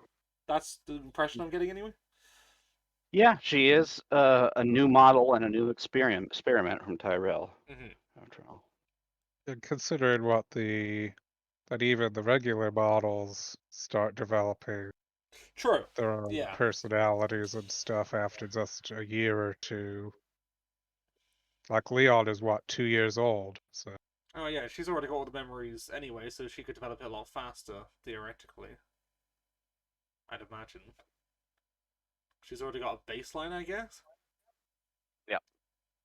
That's the impression I'm getting anyway. Yeah, she is a new model and a new experiment from Tyrell. After all. And considering that even the regular models start developing True. their own personalities and stuff after just a year or two. Like Leon is what, 2 years old, so. Oh yeah, she's already got all the memories anyway, so she could develop it a lot faster, theoretically. I'd imagine. She's already got a baseline, I guess? Yeah.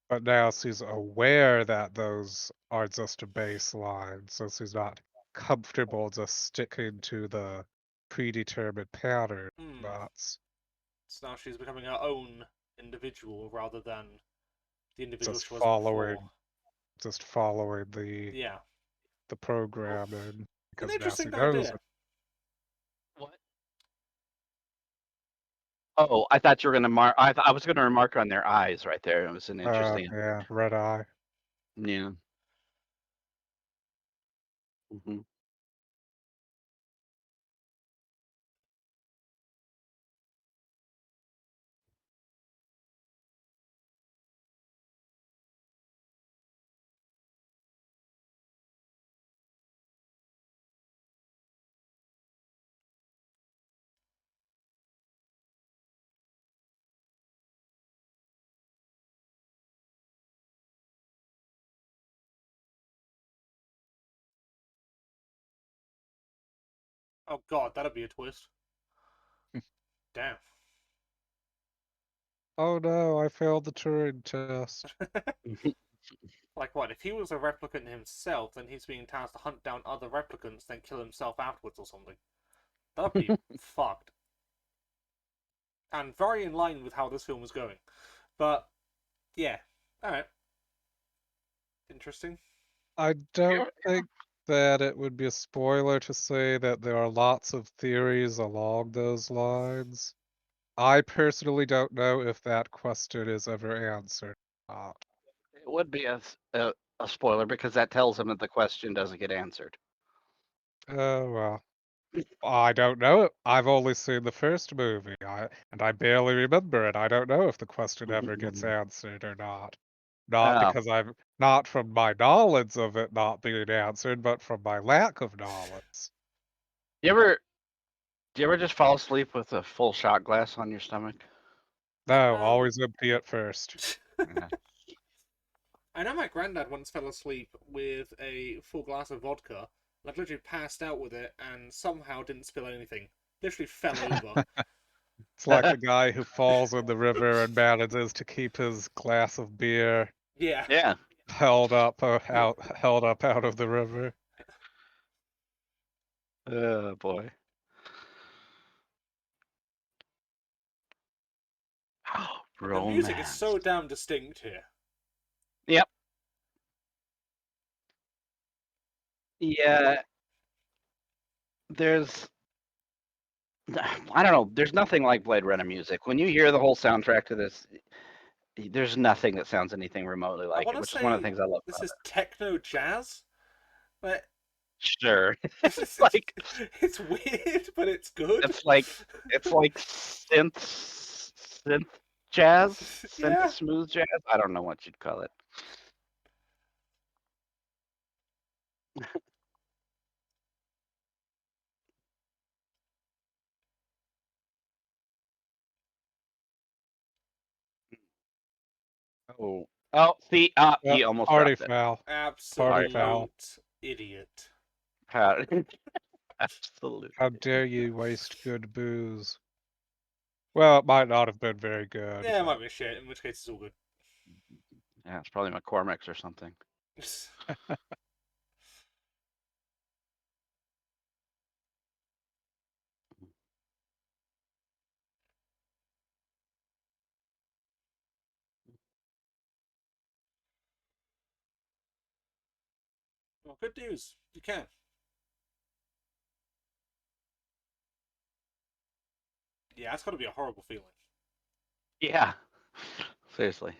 But now she's aware that those are just a baseline, so she's not comfortable just sticking to the predetermined pattern. But so now she's becoming her own individual rather than the individual she was before. Just following the program, and because an interesting now she knows idea. it. What? Oh, I thought you were gonna mark. I was gonna remark on their eyes right there. It was an interesting. Yeah, red eye. Yeah. Mm-hmm. Oh god, that'd be a twist. Damn. Oh no, I failed the Turing test. Like what? If he was a replicant himself, then he's being tasked to hunt down other replicants, then kill himself afterwards or something. That'd be fucked. And very in line with how this film was going. But, yeah. Alright. Interesting. I don't think that it would be a spoiler to say that there are lots of theories along those lines. I personally don't know if that question is ever answered or not. It would be a spoiler because that tells him that the question doesn't get answered. Oh, well. I don't know. I've only seen the first movie, and I barely remember it. I don't know if the question ever gets answered or not. Because not from my knowledge of it not being answered, but from my lack of knowledge. Do you ever just fall asleep with a full shot glass on your stomach? No, always empty at first. I know my granddad once fell asleep with a full glass of vodka, like literally passed out with it, and somehow didn't spill anything. Literally fell over. It's like the guy who falls in the river and manages to keep his glass of beer Yeah. Yeah. held up out of the river. Oh boy. And the music is Romance. so damn distinct here. Yep. Yeah. There's I don't know. There's nothing like Blade Runner music. When you hear the whole soundtrack to this, there's nothing that sounds anything remotely I like want it, to which is one of the say things I love this about is it. techno jazz. But Sure. it's like it's weird, but it's good. it's like synth jazz, synth Yeah. smooth jazz. I don't know what you'd call it. Oh, see, he almost Party dropped it. foul. Party foul. Absolute idiot. Absolutely. How dare you waste good booze? Well, it might not have been very good. Yeah, it might be shit, in which case it's all good. Yeah, it's probably McCormick's or something. Well, good news. You can. Yeah, that's got to be a horrible feeling. Yeah. Seriously.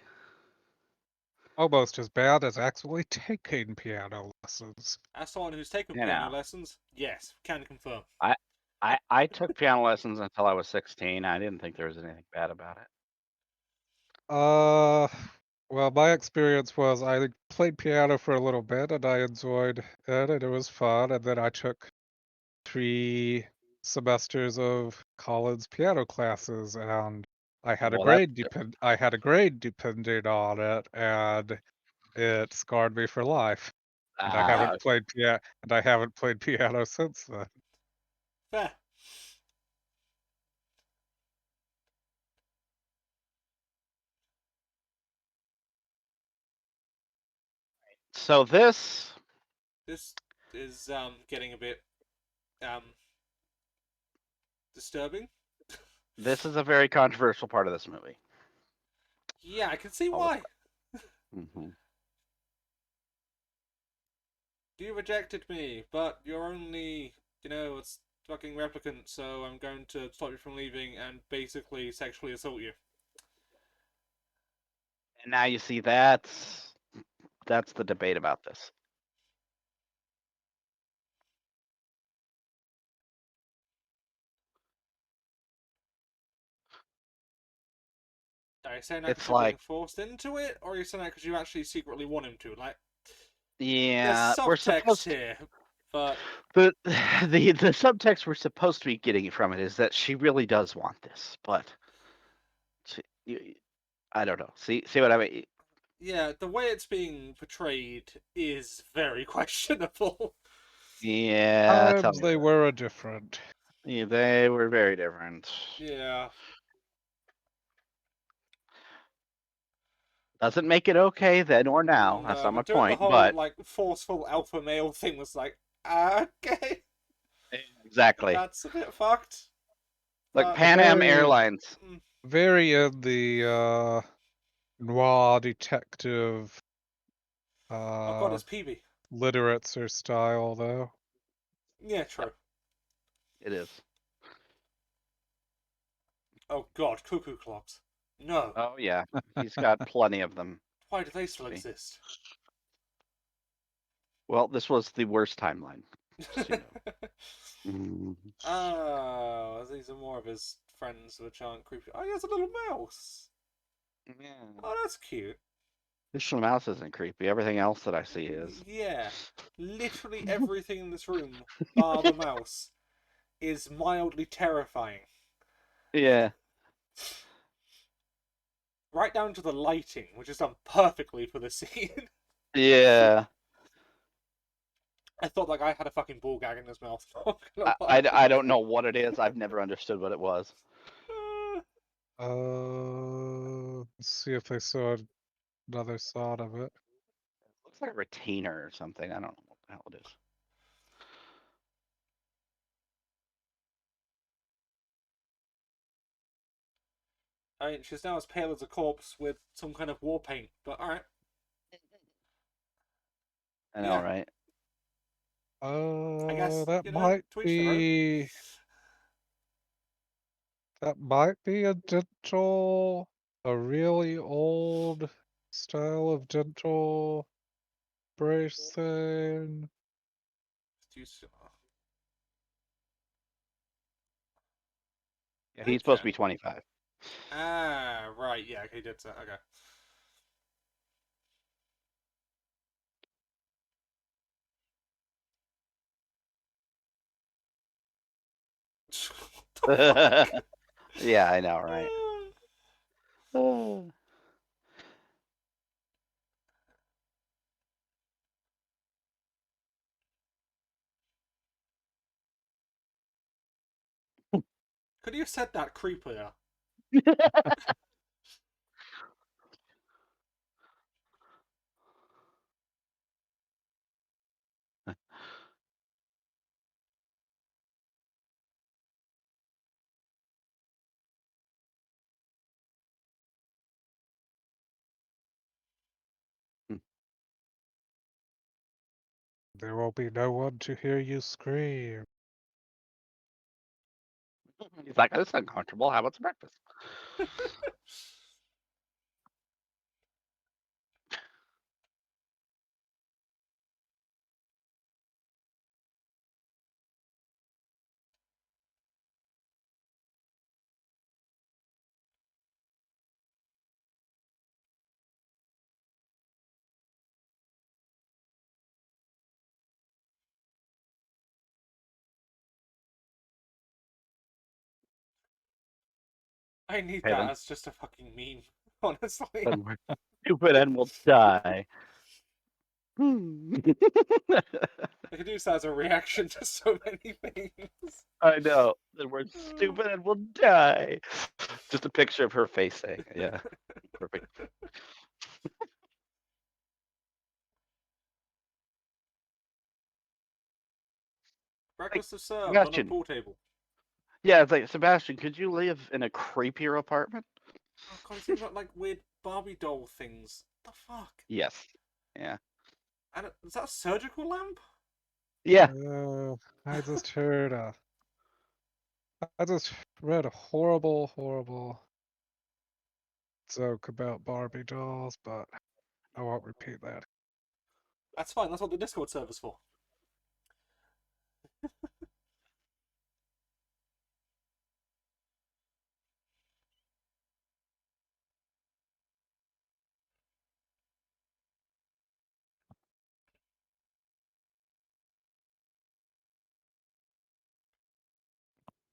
Almost as bad as actually taking piano lessons. As someone who's taken You piano know. lessons, yes, can confirm. I took piano lessons until I was 16. I didn't think there was anything bad about it. Well, my experience was I played piano for a little bit and I enjoyed it and it was fun. And then I took 3 semesters of college piano classes and I had a Well, grade depending on it, and it scarred me for life. And I haven't played piano since then. Fair. so this is getting a bit disturbing. this is a very controversial part of this movie. Yeah, I can see why. Mm-hmm. You rejected me, but you're only, a fucking replicant, so I'm going to stop you from leaving and basically sexually assault you. And now you see that's the debate about this. Are you saying that It's because you're being like, forced into it, or are you saying that because you actually secretly want him to? Like, yeah, there's we're subtext supposed here, but the the subtext we're supposed to be getting from it is that she really does want this, but I don't know. See what I mean? yeah, the way it's being portrayed is very questionable. Yeah, tell Times me they about were different. it. Yeah, they were very different. Yeah. Doesn't make it okay then or now. That's No, not my but doing the point. whole But like forceful alpha male thing was like, okay, exactly, that's a bit fucked. like But Pan Am Very, Airlines. very in the noir detective oh god, it's PB. literature style, though. Yeah, true. It is. Oh god, cuckoo clocks. No. Oh yeah, he's got plenty of them. Why do they still exist? Well, this was the worst timeline. So you know. Oh, these are more of his friends which aren't creepy. Oh, he has a little mouse. Yeah. Oh, that's cute. This little mouse isn't creepy. Everything else that I see is. Yeah. Literally everything in this room, bar the mouse, is mildly terrifying. Yeah. right down to the lighting, which is done perfectly for the scene. Yeah. I thought that guy had a fucking ball gag in his mouth. I don't know what it is. I've never understood what it was. Let's see if they saw another shot of it. Looks like a retainer or something. I don't know what the hell it is. I mean, she's now as pale as a corpse with some kind of war paint, but alright. I know, right? I guess, That you know, might to each be. That might be a dental, a really old style of dental brace thing. Yeah, he's supposed to be 25. Ah, right. Yeah, he did say. Okay. Yeah, I know, right? Could you have said that creepier? There will be no one to hear you scream. He's like, this is uncomfortable. How about some breakfast? I need Okay, that then. as just a fucking meme, honestly. Then we're stupid and we'll die. I could use that as a reaction to so many things. I know. Then we're stupid and we'll die. Just a picture of her face saying, yeah. Perfect. Breakfast is served on a Sebastian. pool table. Yeah, it's like, Sebastian, could you live in a creepier apartment? Oh god, he's even got like weird Barbie doll things. What the fuck? Yes. Yeah. And is that a surgical lamp? Yeah. I just heard I just read a horrible, horrible joke about Barbie dolls, but I won't repeat that. That's fine. That's what the Discord server's for.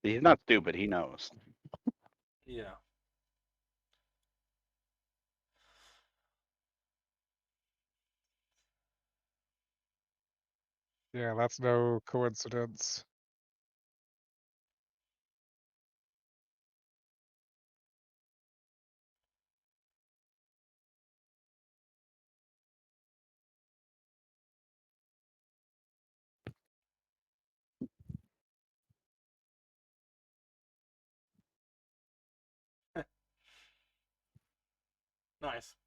He's not stupid. He knows. Yeah. Yeah, that's no coincidence. Nice.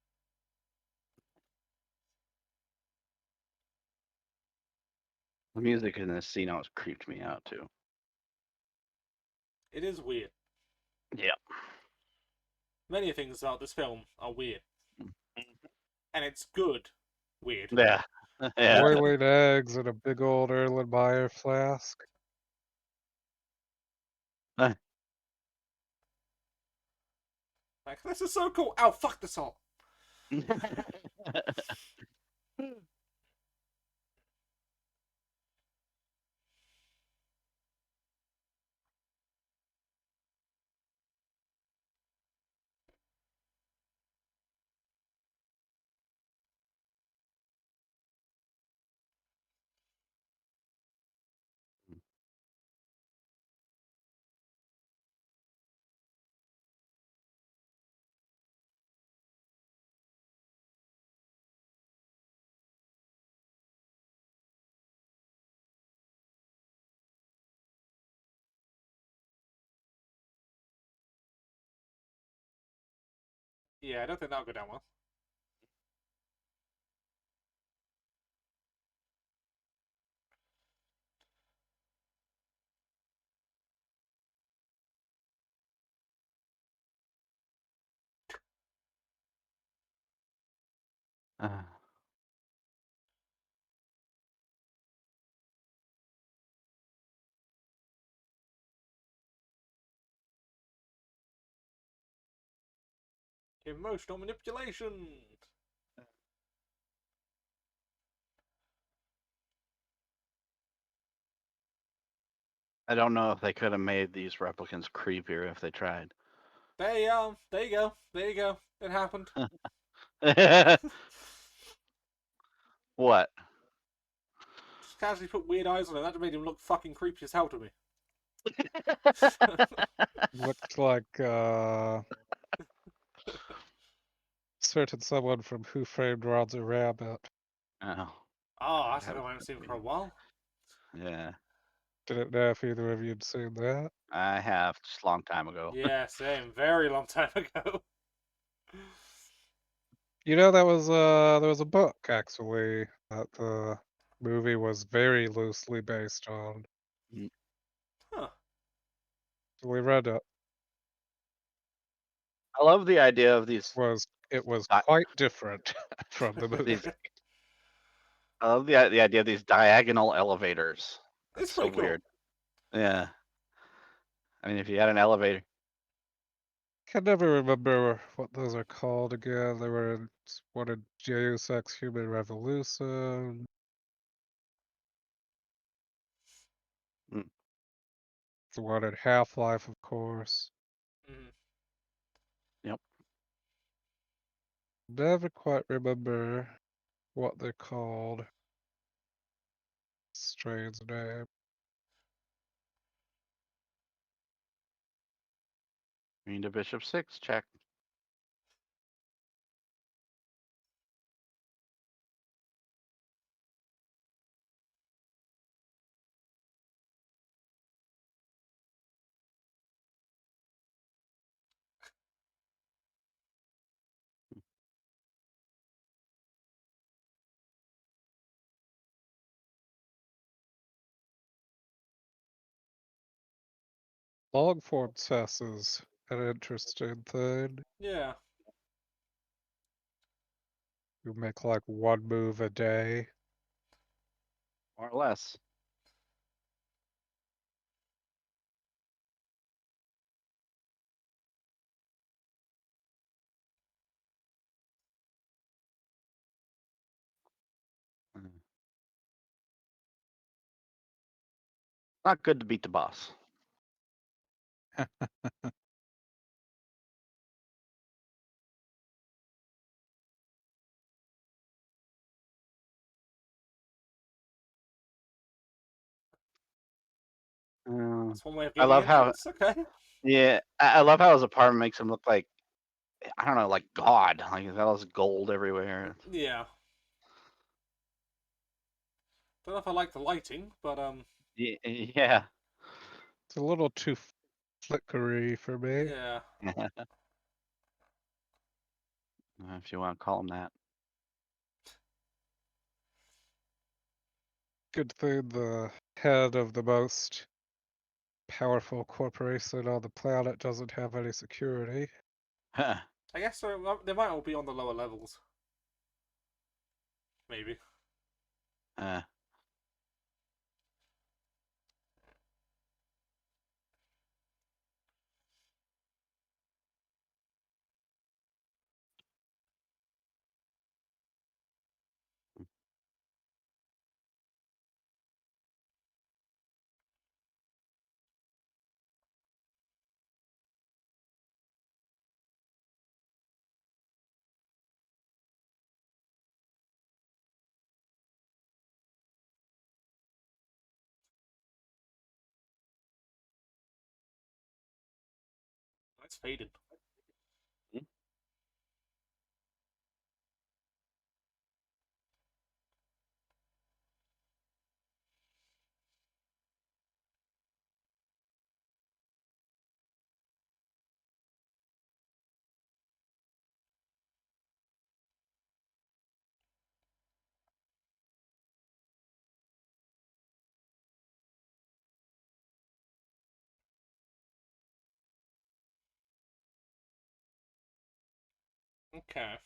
The music in this scene always creeped me out too. It is weird. Yeah. Many things about this film are weird. And it's good weird. Yeah. Yeah. Boiling eggs in a big old Erlenmeyer flask. Like, this is so cool. Ow, fuck the salt. Yeah, I don't think that'll go down well. Emotional manipulation. I don't know if they could have made these replicants creepier if they tried. There you go. There you go. It happened. What? Just casually put weird eyes on him. That made him look fucking creepy as hell to me. Looks like certain someone from Who Framed Roger Rabbit. Oh. Oh, that's something I haven't seen for a while. Yeah. Didn't know if either of you had seen that. I have, just a long time ago. Yeah, same. Very long time ago. You know, there was a book actually that the movie was very loosely based on. Huh. We read it. I love the idea of these. It was quite different from the movie. I love the idea of these diagonal elevators. That's It's so pretty cool. weird. Yeah. I mean, if you had an elevator. Can never remember what those are called again. They were in one in Deus Ex Human Revolution. Mm. The one in Half-Life, of course. Mm. Yep. Never quite remember what they're called. Strange name. Queen to bishop 6, check. Long form chess is an interesting thing. Yeah. You make like one move a day. More or less. Not good to beat the boss. That's one way of I getting love how, entrance. Okay. yeah, I love how his apartment makes him look like, I don't know, like God. Like there's all this gold everywhere. Yeah. Don't know if I like the lighting, but Yeah. It's a little too flickery for me. yeah. If you want to call him that. Good thing the head of the most powerful corporation on the planet doesn't have any security. I guess so. They might all be on the lower levels. Maybe. It's faded. Okay.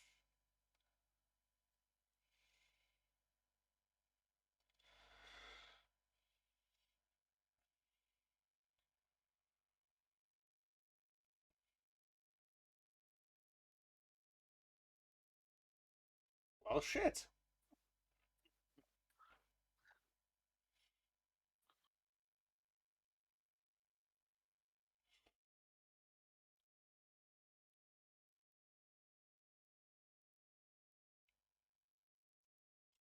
Well, shit.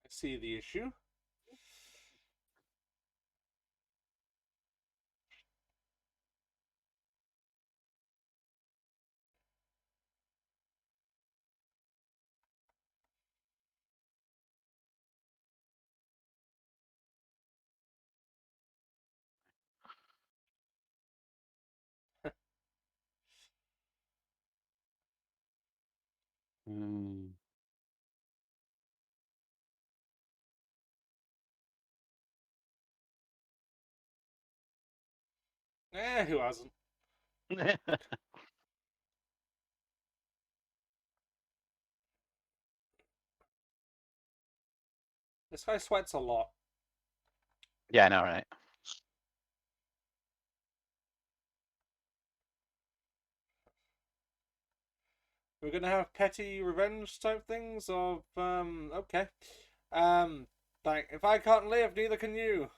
I see the issue. Mm. Who hasn't? This guy sweats a lot. Yeah, I know, right? We're gonna have petty revenge type things of okay. Like if I can't live, neither can you.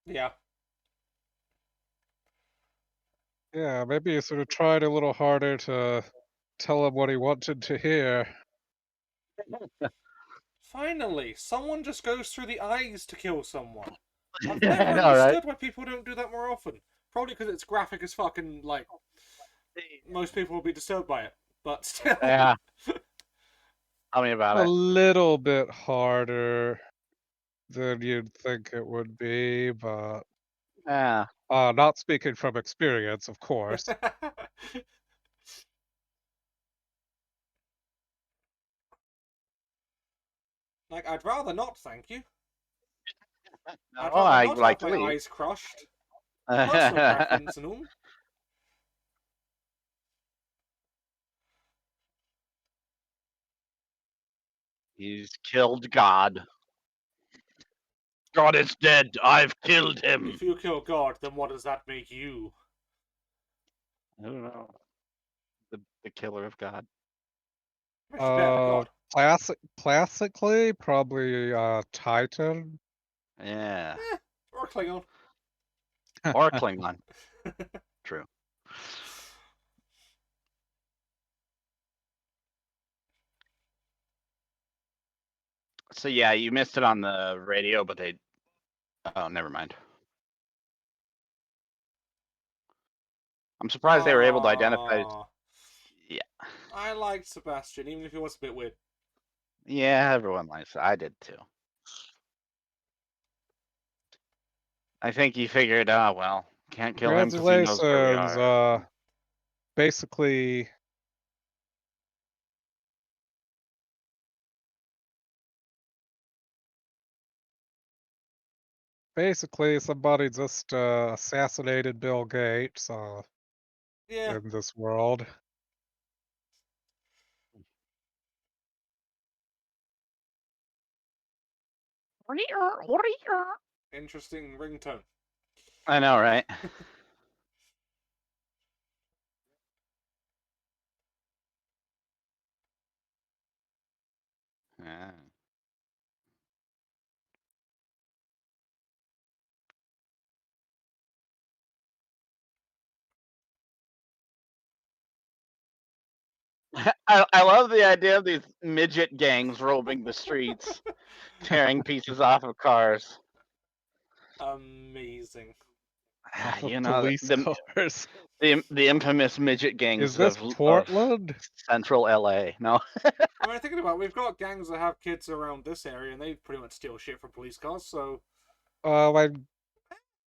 Yeah. Yeah, maybe you sort of tried a little harder to tell him what he wanted to hear. Finally, someone just goes through the eyes to kill someone. I've I never know, right? understood why people don't do that more often. Probably because it's graphic as fuck and like most people will be disturbed by it. But still. Yeah. Tell me about A it. little bit harder than you'd think it would be, but Yeah. not speaking from experience, of course. Like, I'd rather not, thank you. I'd No, rather I not like have to my leave. eyes crushed. Personal preference and all. He's killed God. God is dead. I've killed him. If you kill God, then what does that make you? I don't know. The killer of God. Makes you bad God. Classically, probably Titan. Yeah. Or Klingon. Or Klingon. True. So yeah, you missed it on the radio, but they. Oh, never mind. I'm surprised they were able to identify. Yeah. I liked Sebastian, even if he was a bit weird. Yeah, everyone likes it. I did too. I think he figured, well, can't kill him because he knows where we Congratulations. are. Basically, somebody just assassinated Bill Gates Yeah. in this world. Interesting ringtone. I know, right? Yeah. I love the idea of these midget gangs roaming the streets, tearing pieces off of cars. Amazing. You know, Police cars. the infamous midget gangs Is this of Portland? Central LA. No. I mean, thinking about it, we've got gangs that have kids around this area, and they pretty much steal shit from police cars. So, Like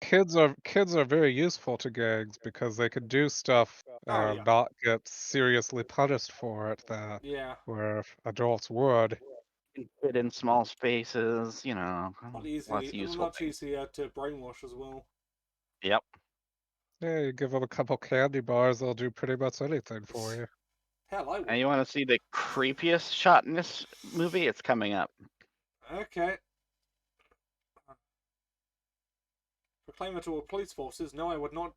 kids are very useful to gangs because they can do stuff and yeah. not get seriously punished for it that Yeah. where adults would. Fit in small spaces, you know. Not Lots easy, of useful much things. easier to brainwash as well. Yep. Yeah, you give them a couple candy bars, they'll do pretty much anything for you. Hell, I And would. you want to see the creepiest shot in this movie? It's coming up. Okay. Proclaimer to all police forces, no, I would not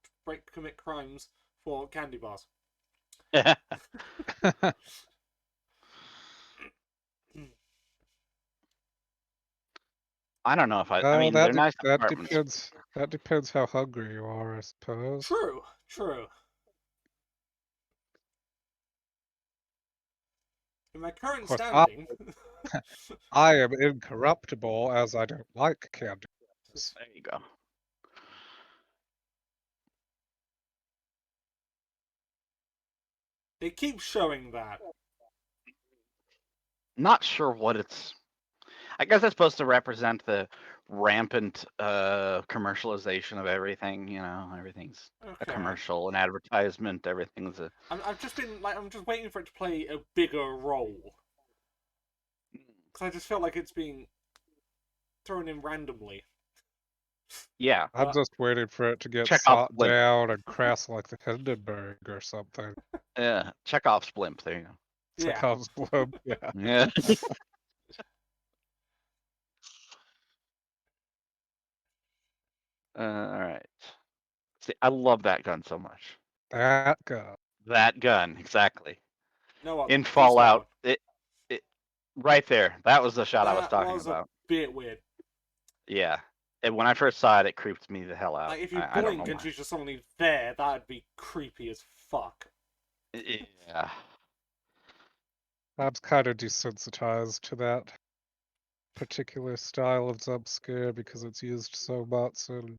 commit crimes for candy bars. I don't know if I Oh, mean, they're nice apartments. that depends how hungry you are, I suppose. True, true. In my current Of course, standing... I am incorruptible, as I don't like candy bars. There you go. They keep showing that. Not sure what it's. I guess it's supposed to represent the rampant commercialization of everything. You know, everything's a commercial, an advertisement. Everything's a. I've just been like, I'm just waiting for it to play a bigger role, because I just felt like it's being thrown in randomly. Yeah, I'm just waiting for it to get Chekhov's sought blimp. down and crash like the Hindenburg or something. Yeah, Chekhov's blimp. There you go. Chekhov's blimp. Yeah. Yeah. All right. See, I love that gun so much. That gun. That gun, exactly. No, in Fallout, it right there. That was the shot I was talking about. That was a bit weird. Yeah. And when I first saw it, it creeped me the hell out. Like, if you blink and she's just suddenly there, that'd be creepy as fuck. Yeah. I'm kind of desensitized to that particular style of jump scare because it's used so much in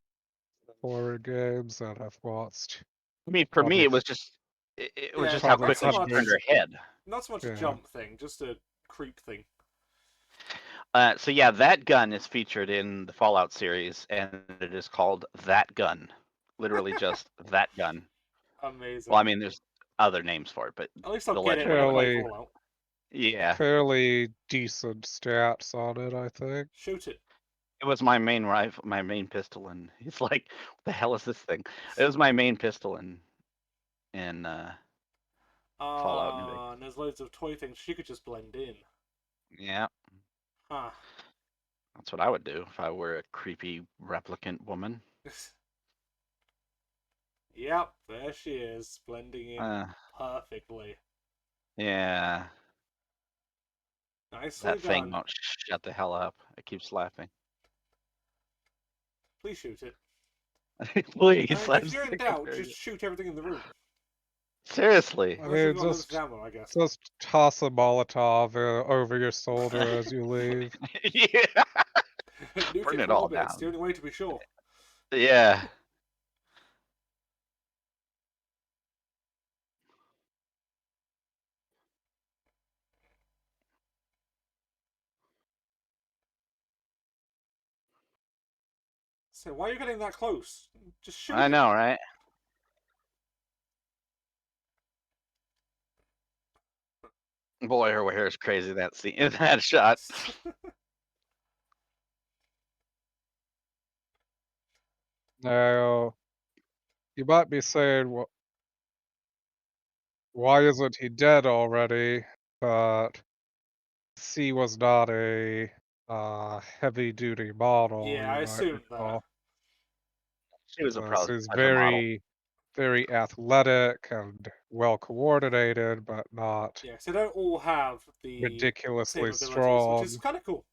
horror games that I've watched. I mean, for me, it was just it was just how quickly she turned her head. Not so much a jump thing, just a creep thing. So yeah, that gun is featured in the Fallout series, and it is called That Gun. Literally just That Gun. Amazing. Well, I mean, there's other names for it, but at least I'll get it when I play Fallout. Yeah. Fairly decent stats on it, I think. Shoot it. It was my main rifle, my main pistol, and he's like, "What the hell is this thing?" It was my main pistol in Fallout New Vegas. And there's loads of toy things. She could just blend in. Yeah. Huh. That's what I would do if I were a creepy replicant woman. Yep, there she is, blending in perfectly. Yeah. Nicely that thing won't shut the hell up. It keeps laughing. Please shoot it. Please. If you're in doubt, just shoot everything in the room. Seriously. I mean, just toss a Molotov over your shoulder as you leave. Yeah. Burn it all down. It's the only way to be sure. Yeah. So why are you getting that close? Just shoot I know, right? Boy, her hair is crazy that scene, that shot. Now, you might be saying, why isn't he dead already? But C was not a heavy-duty model. Yeah, I assumed that. She was a pro. She's very, very athletic and well coordinated, but not. Yeah, so they don't all have the ridiculously same strong, which is kind of cool.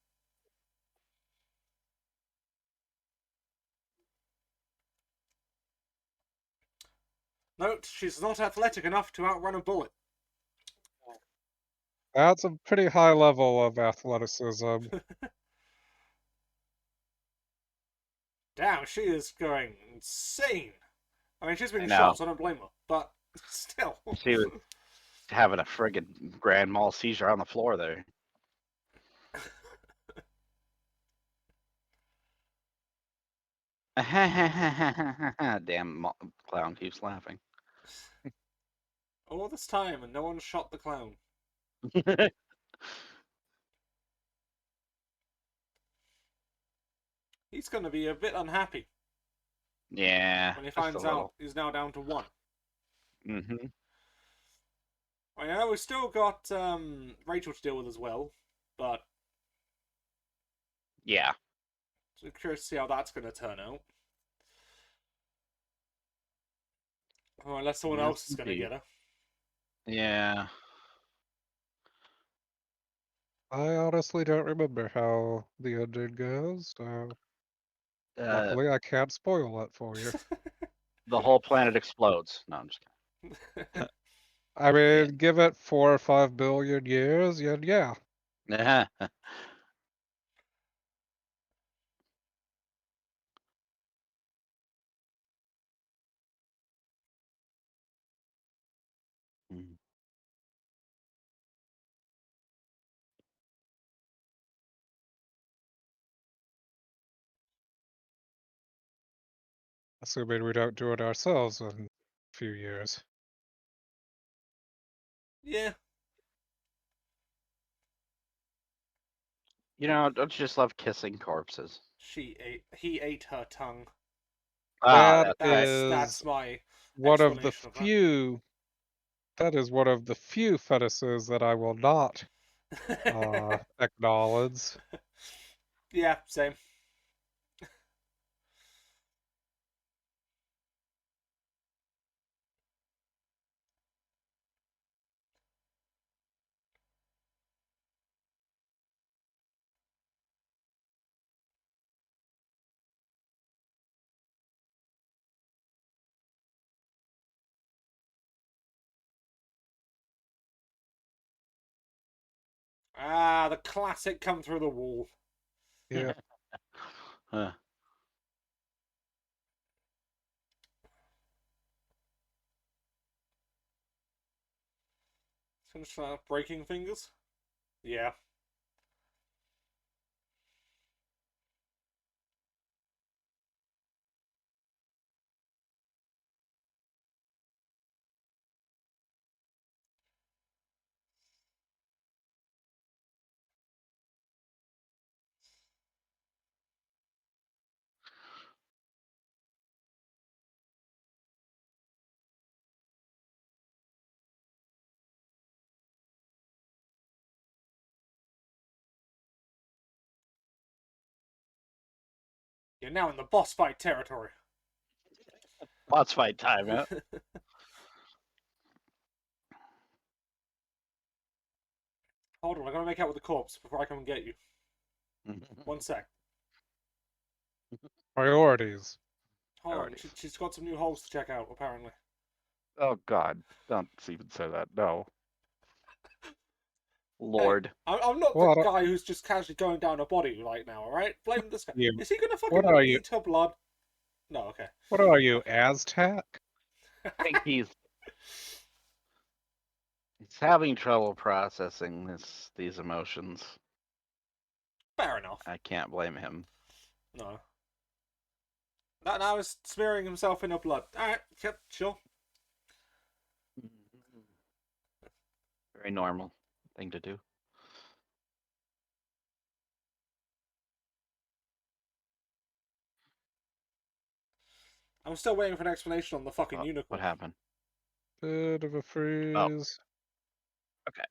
Note, she's not athletic enough to outrun a bullet. That's a pretty high level of athleticism. Damn, she is going insane. I mean, she's been shot, so I don't blame her. But still. She was having a friggin' grand mal seizure on the floor there. Damn clown keeps laughing. All this time and no one shot the clown. He's going to be a bit unhappy. Yeah. When he finds out he's now down to 1. Mm-hmm. I know we've still got Rachel to deal with as well, but yeah, so I'm curious to see how that's going to turn out. Or unless someone else is going to get her. Yeah. I honestly don't remember how the ending goes, so luckily I can't spoil it for you. The whole planet explodes. No, I'm just kidding. I mean, give it 4 or 5 billion years, and yeah. Mm. Assuming we don't do it ourselves in a few years. Yeah. You know, don't you just love kissing corpses? He ate her tongue. That's my one of the explanation few. That is one of the few fetishes that I will not acknowledge. Yeah, same. Ah, the classic come through the wall. Yeah. Finish breaking fingers? Yeah. You're now in the boss fight territory. Boss fight time, huh? Hold on, I gotta make out with the corpse before I come and get you. 1 sec. Priorities. Hold on, she's got some new holes to check out, apparently. Oh, God. Don't even say that. No. Lord. Hey, I'm not the guy who's just casually going down a body right now, alright? Blame this guy. Is he gonna fucking eat her blood? No, okay. What are you, Aztec? I think he's having trouble processing these emotions. Fair enough. I can't blame him. No. Now he's smearing himself in her blood. Alright, yep, sure. Very normal thing to do. I'm still waiting for an explanation on the fucking unicorn. What happened? Bit of a freeze. Oh. Okay.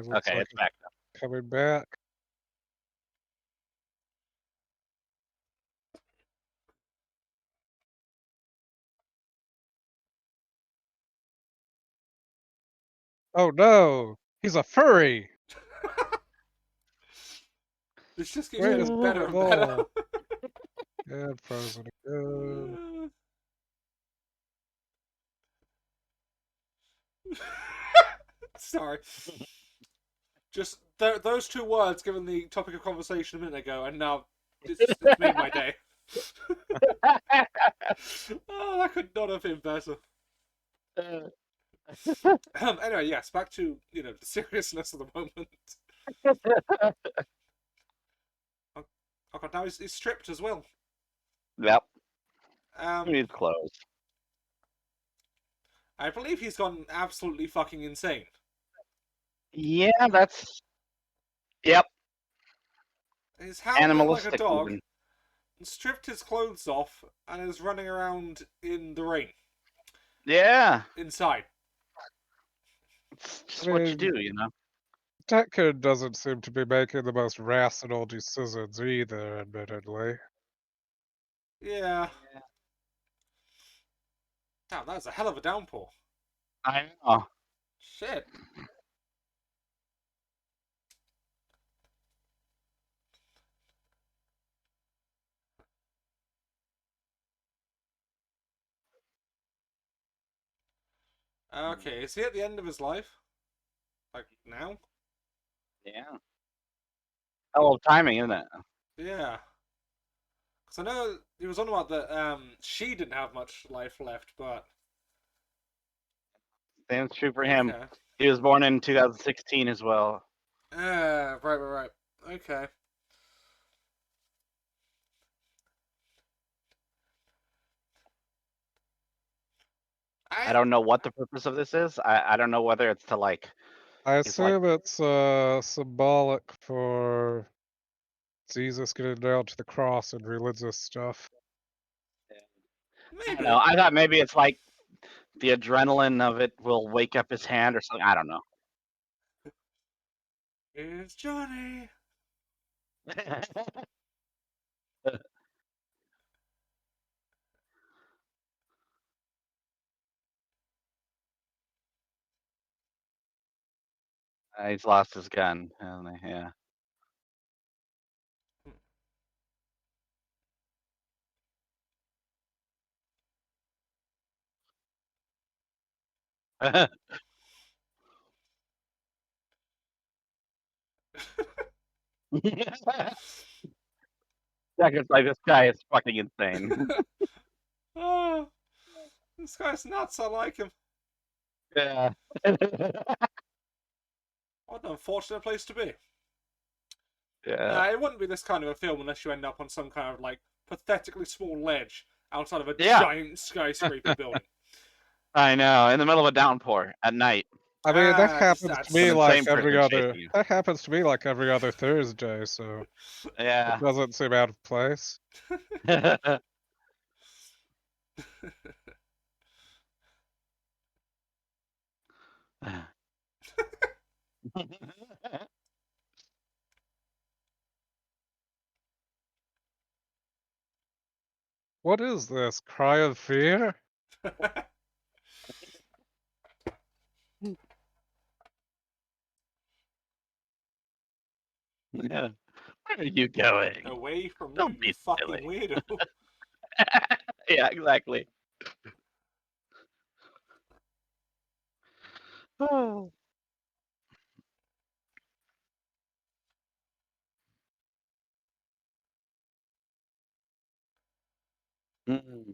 Looks like it's back now. Coming back. Oh no! He's a furry! This just keeps getting better and better. And frozen again. Sorry. Just those 2 words given the topic of conversation a minute ago, and now it's made my day. Oh, that could not have been better. Anyway, yes, back to the seriousness of the moment. Oh god, now he's stripped as well. Yep. He needs clothes. I believe he's gone absolutely fucking insane. Yeah, that's. Yep. He's howling like a dog. Even. stripped his clothes off and is running around in the rain. Yeah. Inside. It's just what you do, you know? That kid doesn't seem to be making the most rational decisions either, admittedly. Yeah. Damn, that was a hell of a downpour. I know. Shit. Okay, is he at the end of his life? Like, now? Yeah. Hell of timing, isn't it? Yeah. Because I know he was on about that she didn't have much life left, but... Same true for Okay. him. He was born in 2016 as well. Right. Okay. I don't know what the purpose of this is. I don't know whether it's to like. I It's like, assume it's symbolic for Jesus getting nailed to the cross and religious stuff. maybe. I don't know. I thought maybe it's like the adrenaline of it will wake up his hand or something. I don't know. It's Johnny. He's lost his gun, hasn't he? Yeah. Second's like, this guy is fucking insane. Oh, this guy's nuts. I like him. Yeah. What an unfortunate place to be. Yeah. It wouldn't be this kind of a film unless you end up on some kind of like pathetically small ledge outside of a giant skyscraper building. I know, in the middle of a downpour at night. I mean, that happens to me like every other. That happens to me like every other Thursday, so yeah, it doesn't seem out of place. What is this? Cry of fear? Yeah. Where are you going? Away from Don't me, be you fucking silly. weirdo. Yeah, exactly. Oh. Mm.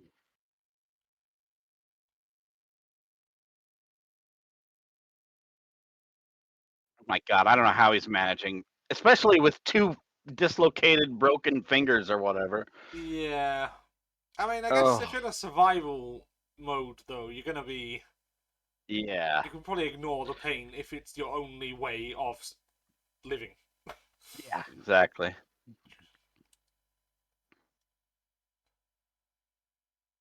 Oh my God, I don't know how he's managing, especially with two dislocated, broken fingers or whatever. Yeah. I mean, I guess if you're in a survival mode, though, you're gonna be... Yeah. You can probably ignore the pain if it's your only way of living. Yeah, exactly.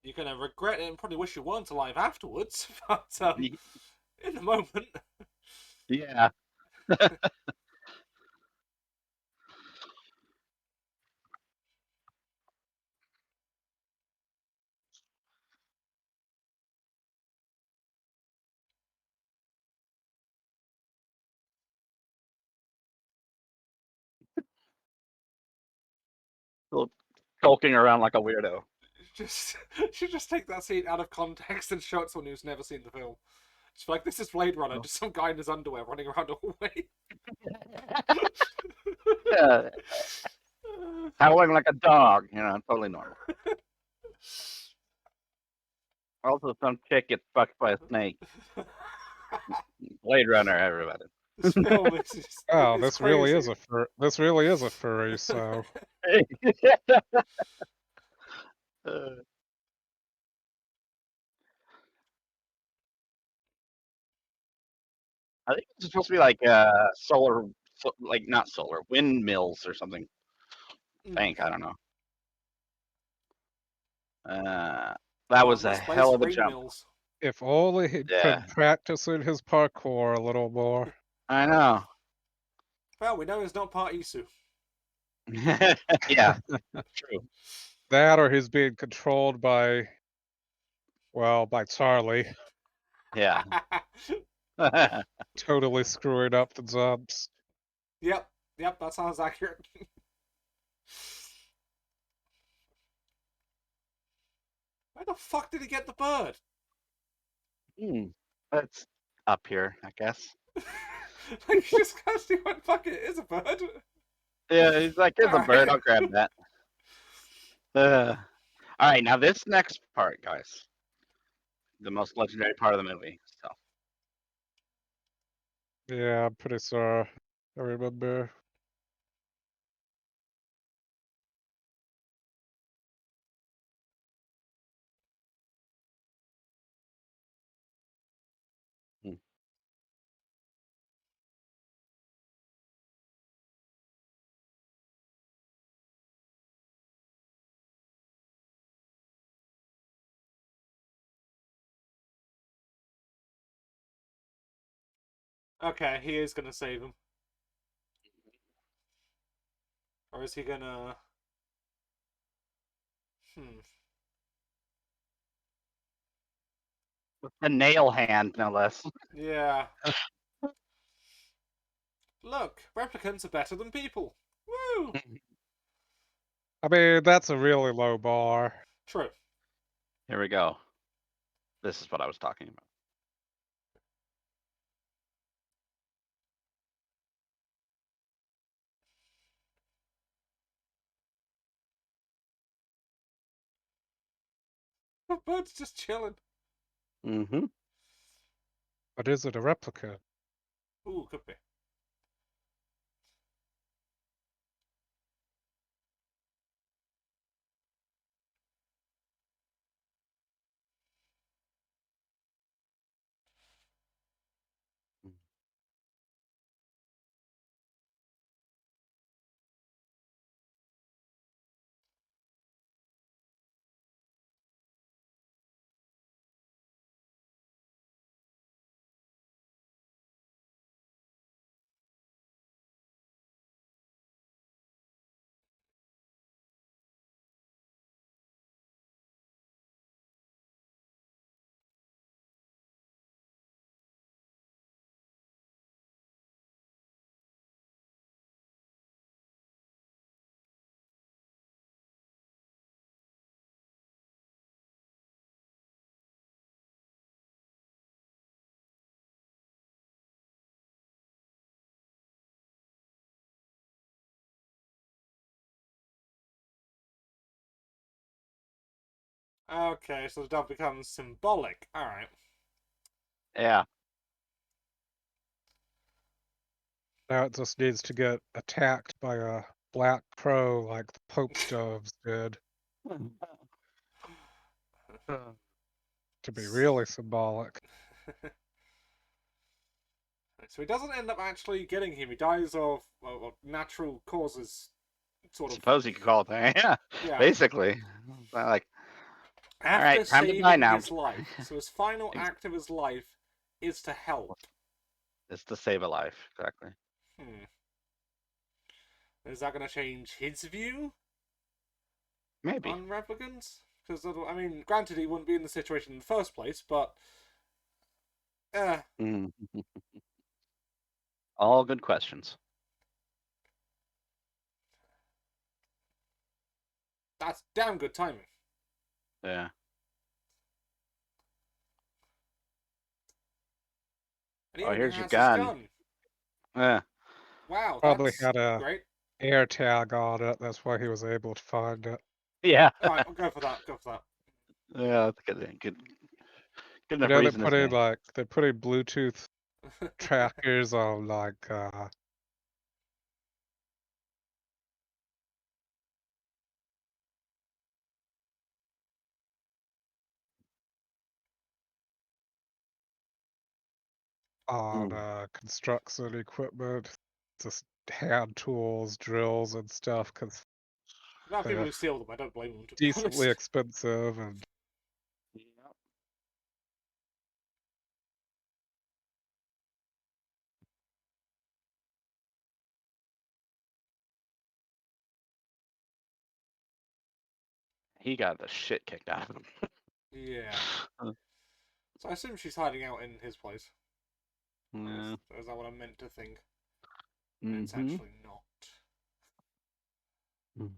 You're gonna regret it and probably wish you weren't alive afterwards, but in the moment... Yeah. Skulking around like a weirdo. Should just take that scene out of context and show it to someone who's never seen the film. Just like, this is Blade Runner, just some guy in his underwear running around a hallway. Yeah. Howling like a dog, totally normal. Also, some chick gets fucked by a snake. Blade Runner, everybody. This film is just, oh, this really is a furry. So. I think it's supposed to be like solar, like not solar, windmills or something. I think, I don't know. That was a This place, hell of a Rain jump. Mills. If only he'd Yeah. been practicing his parkour a little more. I know. Well, we know he's not part Isu. Yeah, true. That or he's being controlled by, well, by Charlie, Yeah. totally screwing up the jumps. Yep, that sounds accurate. Where the fuck did he get the bird? That's up here, I guess. Like, he just casually went, fuck it, it's a bird. Yeah, he's like, "There's a Alright. bird. I'll grab that." All right, now this next part, guys, the most legendary part of the movie. So Yeah, I'm pretty sure I remember. Okay, he is gonna save him. Or is he gonna... with the nail hand, no less. Yeah. Look, replicants are better than people. Woo! I mean, that's a really low bar. True. Here we go. This is what I was talking about. The bird's just chilling. Mm-hmm. But is it a replica? Ooh, could be. Okay, so the dove becomes symbolic. Alright. Yeah. Now it just needs to get attacked by a black crow like the Pope's doves did. To be really symbolic. So he doesn't end up actually getting him. He dies of natural causes. Sort of. Suppose you could call it that. Yeah. Yeah. Basically. Like, after all right, time to die saving now. his life. So his final act of his life is to help. It's to save a life, exactly. Is that going to change his view? Maybe. On replicants? Because, I mean, granted he wouldn't be in the situation in the first place, but... All good questions. That's damn good timing. Yeah. Oh, here's your gun. Yeah. Wow, Probably that's had a great. air tag on it. That's why he was able to find it. Yeah. All right, I'll go for that. Go for that. Yeah, good enough You know, reason. they're putting Bluetooth trackers on construction equipment, just hand tools, drills, and stuff. Because Now people who steal them, I don't blame them. To decently expensive and. Yep. He got the shit kicked out of him. Yeah. So I assume she's hiding out in his place. Yeah. Is that what I'm meant to think? Mm-hmm. It's actually not. Mm.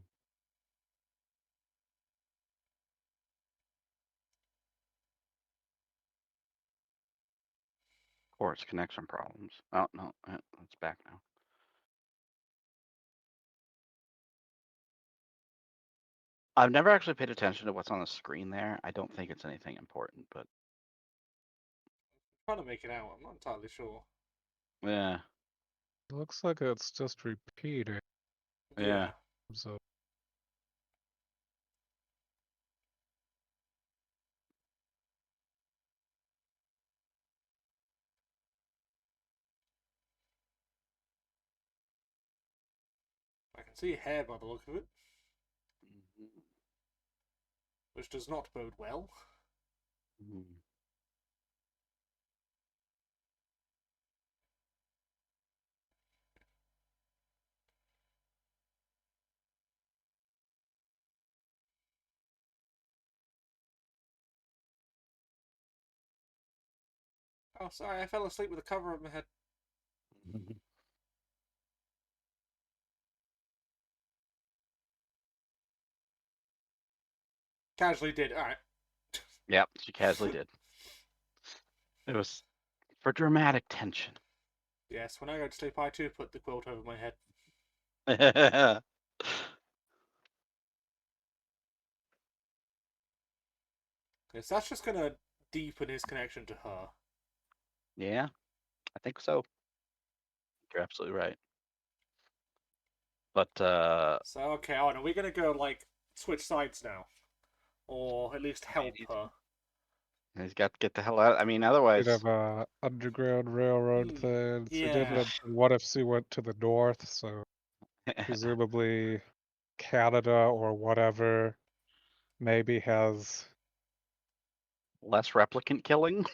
Of course, connection problems. Oh, no, it's back now. I've never actually paid attention to what's on the screen there. I don't think it's anything important, but... I'm trying to make it out. I'm not entirely sure. Yeah. Looks like it's just repeating. Yeah. So. I can see hair by the look of it. Mm-hmm. Which does not bode well. Mm. Oh, sorry, I fell asleep with the cover over my head. Casually did. Alright. Yep, she casually did. It was for dramatic tension. Yes, when I go to sleep, I too put the quilt over my head. Yes, that's just gonna deepen his connection to her. Yeah, I think so. You're absolutely right. But, So, okay, are we gonna go, like, switch sides now? Or at least help her? He's got to get the hell out. I mean, otherwise... Bit of a Underground Railroad thing. Yeah. They did mention what if she went to the north, so presumably Canada or whatever maybe has... Less replicant killing?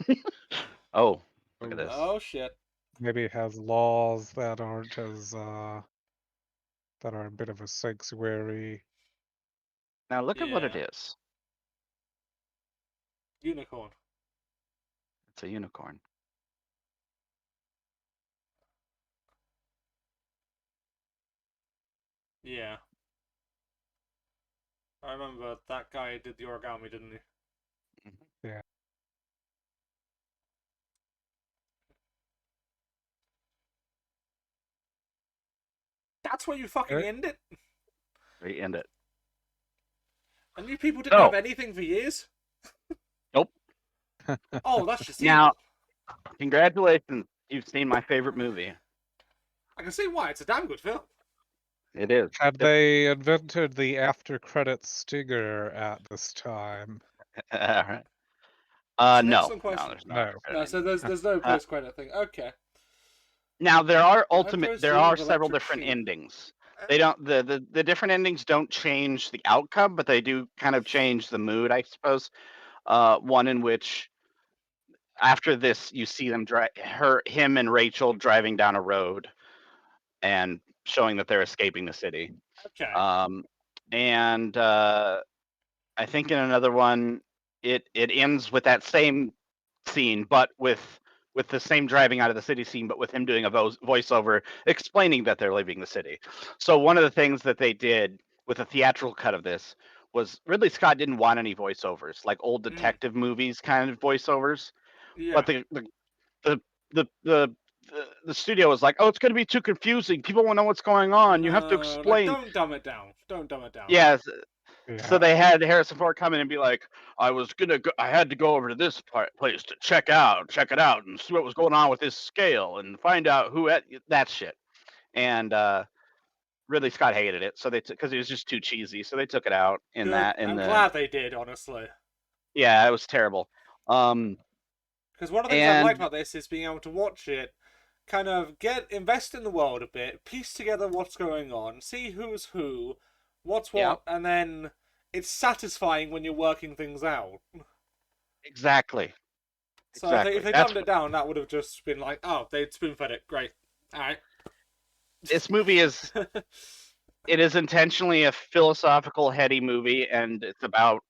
Oh, look at this. Oh, shit. Maybe has laws that aren't as, that are a bit of a sanctuary. Now look at what it is. Unicorn. It's a unicorn. Yeah. I remember that guy did the origami, didn't he? Yeah. That's where you fucking end it? We end it. And you people didn't have anything for years? Nope. Oh, that's just now, congratulations. You've seen my favorite movie. I can see why. It's a damn good film. It is. Had they invented the after credits stinger at this time? All right. No, there's not. No, so there's no post credit thing. Okay. Now there are several different endings. They don't the different endings don't change the outcome, but they do kind of change the mood, I suppose. One in which after this you see them him and Rachel driving down a road and showing that they're escaping the city. Okay. And I think in another one it ends with that same scene, but with the same driving out of the city scene, but with him doing a voiceover explaining that they're leaving the city. So one of the things that they did with a theatrical cut of this was Ridley Scott didn't want any voiceovers, like old detective movies kind of voiceovers. Yeah. But the studio was like, oh, it's going to be too confusing. People won't know what's going on. You have to explain. Like, don't dumb it down. Don't dumb it down. Yes. Yeah. So they had Harrison Ford come in and be like, I had to go over to this place to check it out and see what was going on with this scale and find out who that shit. And Ridley Scott hated it, so because it was just too cheesy, so they took it out in that. I'm glad they did, honestly. Yeah, it was terrible. Because one of the things I like about this is being able to watch it, kind of invest in the world a bit, piece together what's going on, see who's who, what's what, and then it's satisfying when you're working things out. Exactly. So if they dumbed it down, that would have just been like, oh, they spoon-fed it. Great. All right. This movie is it is intentionally a philosophical, heady movie, and it's about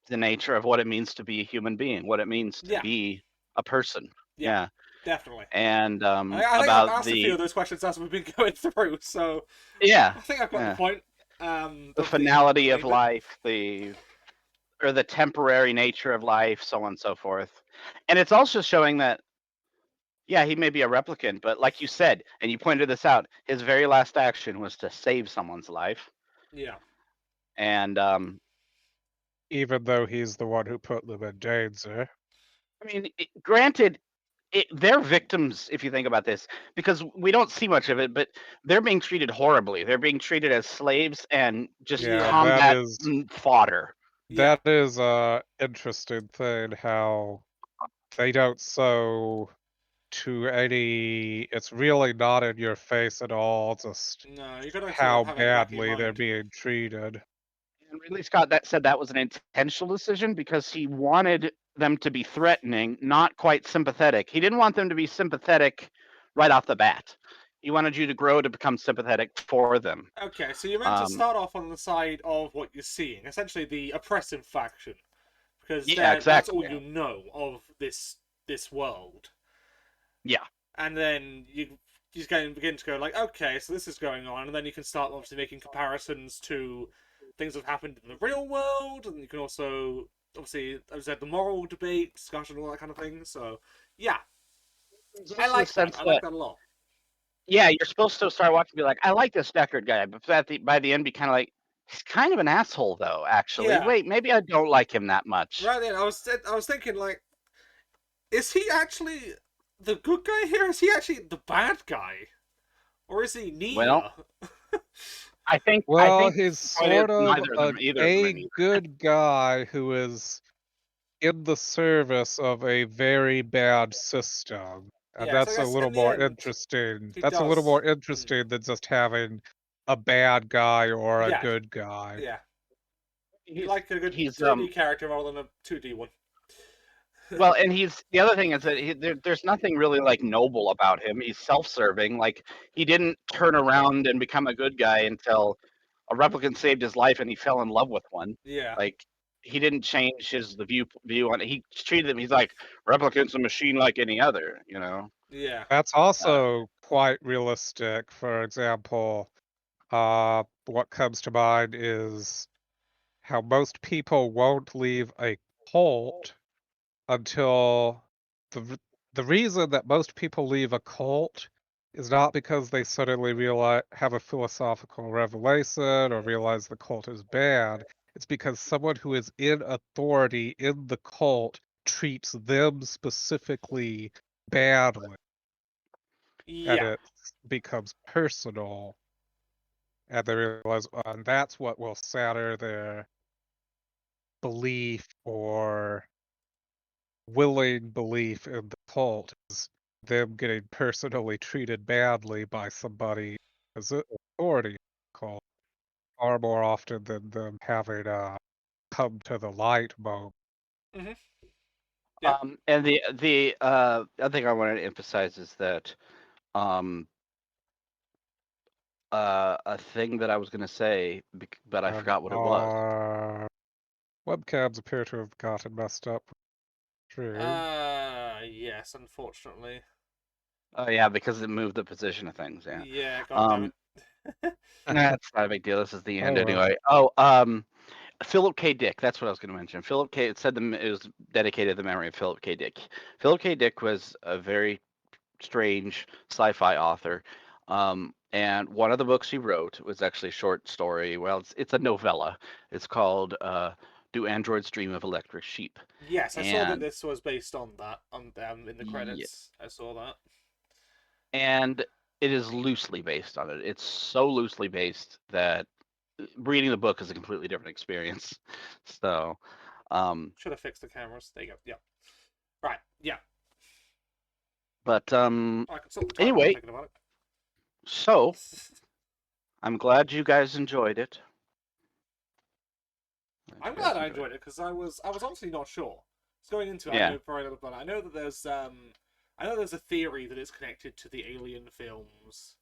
the nature of what it means to be a human being, what it means to be a person. Yeah. Definitely. And I think I've asked a few of those questions as we've been going through, so yeah, I think I've got the point. The finality of life, the temporary nature of life, so on and so forth. And it's also showing that, yeah, he may be a replicant, but like you said, and you pointed this out, his very last action was to save someone's life. Yeah. And even though he's the one who put them in danger. I mean, granted, they're victims, if you think about this, because we don't see much of it, but they're being treated horribly. They're being treated as slaves and just combat fodder. That is a interesting thing, how they don't show to any, it's really not in your face at all, just how badly they're being treated. And Ridley Scott said that was an intentional decision because he wanted them to be threatening, not quite sympathetic. He didn't want them to be sympathetic right off the bat. He wanted you to grow to become sympathetic for them. Okay, so you're meant to start off on the side of what you're seeing, essentially the oppressive faction, because that's all you know of this world. Yeah. And then you just begin to go like, okay, so this is going on, and then you can start obviously making comparisons to things that have happened in the real world, and you can also obviously, as I said, the moral debate, discussion, all that kind of thing. So yeah, I like that. I like that a lot. Yeah, you're supposed to start watching and be like, I like this Deckard guy, but by the end, be kind of like, he's kind of an asshole, though. Actually, wait, maybe I don't like him that much. Right then, I was thinking like, is he actually the good guy here? Is he actually the bad guy, or is he neither? Well, I think he's sort of a good guy who is in the service of a very bad system. And that's a little more interesting. That's a little more interesting than just having a bad guy or a good guy. Yeah. He's like a good 3D character rather than a 2D one. Well, and the other thing is that there's nothing really like noble about him. He's self-serving. Like, he didn't turn around and become a good guy until a replicant saved his life and he fell in love with one. Yeah. Like, he didn't change the view on it. He treated him. He's like, replicant's a machine like any other, you know. Yeah. That's also quite realistic. For example, what comes to mind is how most people won't leave a cult until the reason that most people leave a cult is not because they suddenly have a philosophical revelation or realize the cult is bad. It's because someone who is in authority in the cult treats them specifically badly. Yeah. And it becomes personal. And they realize, and that's what will shatter their belief or willing belief in the cult, is them getting personally treated badly by somebody as authority cult, far more often than them having a come to the light moment. Mm-hmm. Yeah. And the other thing I wanted to emphasize is that a thing that I was going to say, but I forgot what it was. Webcams appear to have gotten messed up. True. Yes, unfortunately. Oh yeah, because it moved the position of things. Yeah. Yeah. God damn it. That's not a big deal. This is the end anyway. Philip K. Dick. That's what I was going to mention. Philip K. It said it was dedicated to the memory of Philip K. Dick. Philip K. Dick was a very strange sci-fi author. And one of the books he wrote was actually a short story. Well, it's a novella. It's called "Do Androids Dream of Electric Sheep?" Yes, I saw that this was based on that. In the credits, I saw that. And it is loosely based on it. It's so loosely based that reading the book is a completely different experience. So, should have fixed the cameras. There you go. Yeah. Right. Yeah. But anyway, so I'm glad you guys enjoyed it. I'm glad I enjoyed it because I was honestly not sure. It's going into it, I know very little about it. I know that there's a theory that it's connected to the Alien films.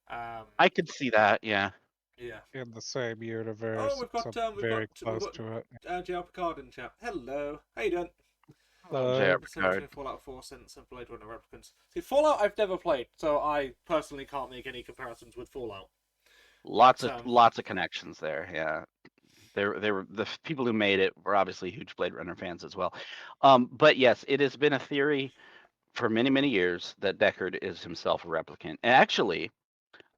I could see that, yeah. Yeah. In the same universe. Oh, we've got close to it. JR Picard in chat. Hello, how you doing? JR Picard. Fallout 4 since Blade Runner Replicants. See, Fallout I've never played, so I personally can't make any comparisons with Fallout. Lots of connections there, yeah. They were the people who made it were obviously huge Blade Runner fans as well. But yes, it has been a theory for many, many years that Deckard is himself a replicant. And actually,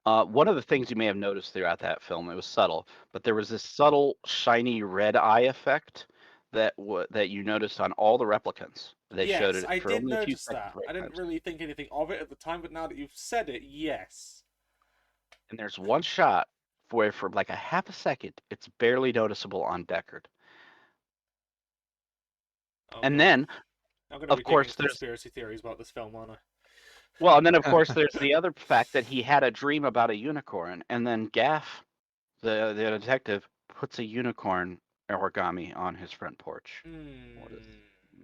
one of the things you may have noticed throughout that film, it was subtle, but there was this subtle shiny red eye effect that you noticed on all the replicants. They showed it I for did only a few notice seconds. that. I didn't really think anything of it at the time, but now that you've said it, yes. And there's one shot where for like a half a second, it's barely noticeable on Deckard. Okay. And then, of course, there's conspiracy theories about this film, aren't I? Well, and then of course there's the other fact that he had a dream about a unicorn, and then Gaff, the detective, puts a unicorn origami on his front porch.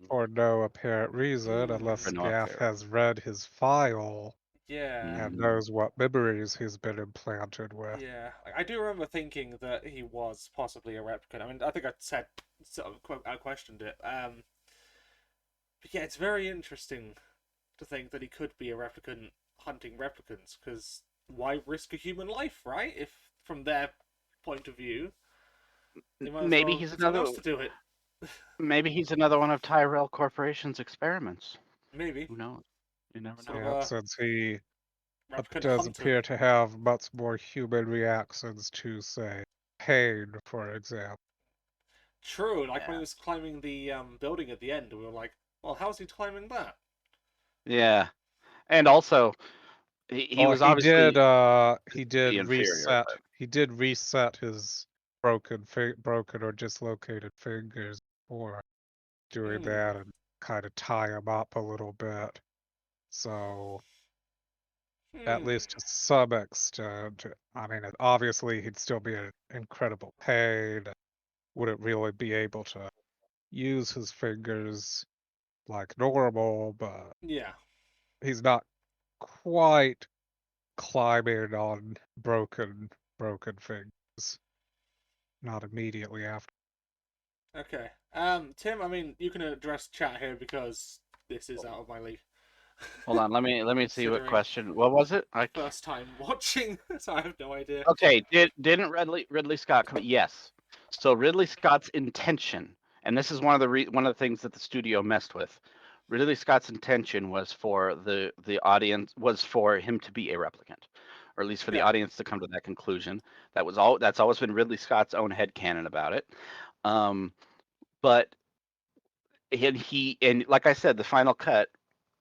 For no apparent reason, unless Gaff has read his file. Yeah. And knows what memories he's been implanted with. Yeah, I do remember thinking that he was possibly a replicant. I mean, I think I questioned it. But yeah, it's very interesting to think that he could be a replicant hunting replicants, because why risk a human life, right? If from their point of view, maybe he's another else to do it. Maybe he's another one of Tyrell Corporation's experiments. Maybe. Who knows? You never know. Yeah, since he does appear to have much more human reactions to, say, pain, for example. True, like when he was climbing the building at the end, we were like, well, how's he climbing that? Yeah, and also he was obviously he did reset. He did reset his broken or dislocated fingers before doing that, and kind of tie him up a little bit. So at least to some extent, I mean, obviously he'd still be in incredible pain. Wouldn't really be able to use his fingers like normal, but yeah, he's not quite climbing on broken fingers. Not immediately after. Okay. Tim, I mean, you can address chat here because this is out of my league. Hold on, let me see what question. What was it? First time watching, so I have no idea. Okay, didn't Ridley Scott come? Yes. So Ridley Scott's intention, and this is one of the things that the studio messed with. Ridley Scott's intention was for the audience, was for him to be a replicant, or at least for the audience to come to that conclusion. That's always been Ridley Scott's own headcanon about it. But he like I said, the final cut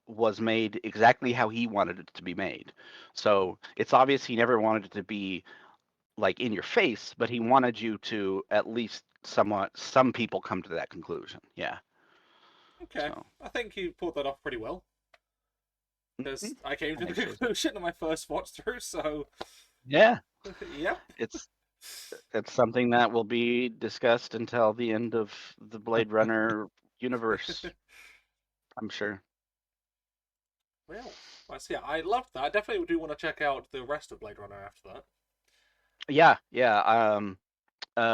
was made exactly how he wanted it to be made. So it's obvious he never wanted it to be like in your face, but he wanted you to at least some people come to that conclusion. Yeah. Okay. So. I think you pulled that off pretty well. Because I came to the conclusion on my first watch through, so yeah. Yep. It's something that will be discussed until the end of the Blade Runner universe. I'm sure. Well, yeah, I loved that. I definitely do want to check out the rest of Blade Runner after that. Yeah.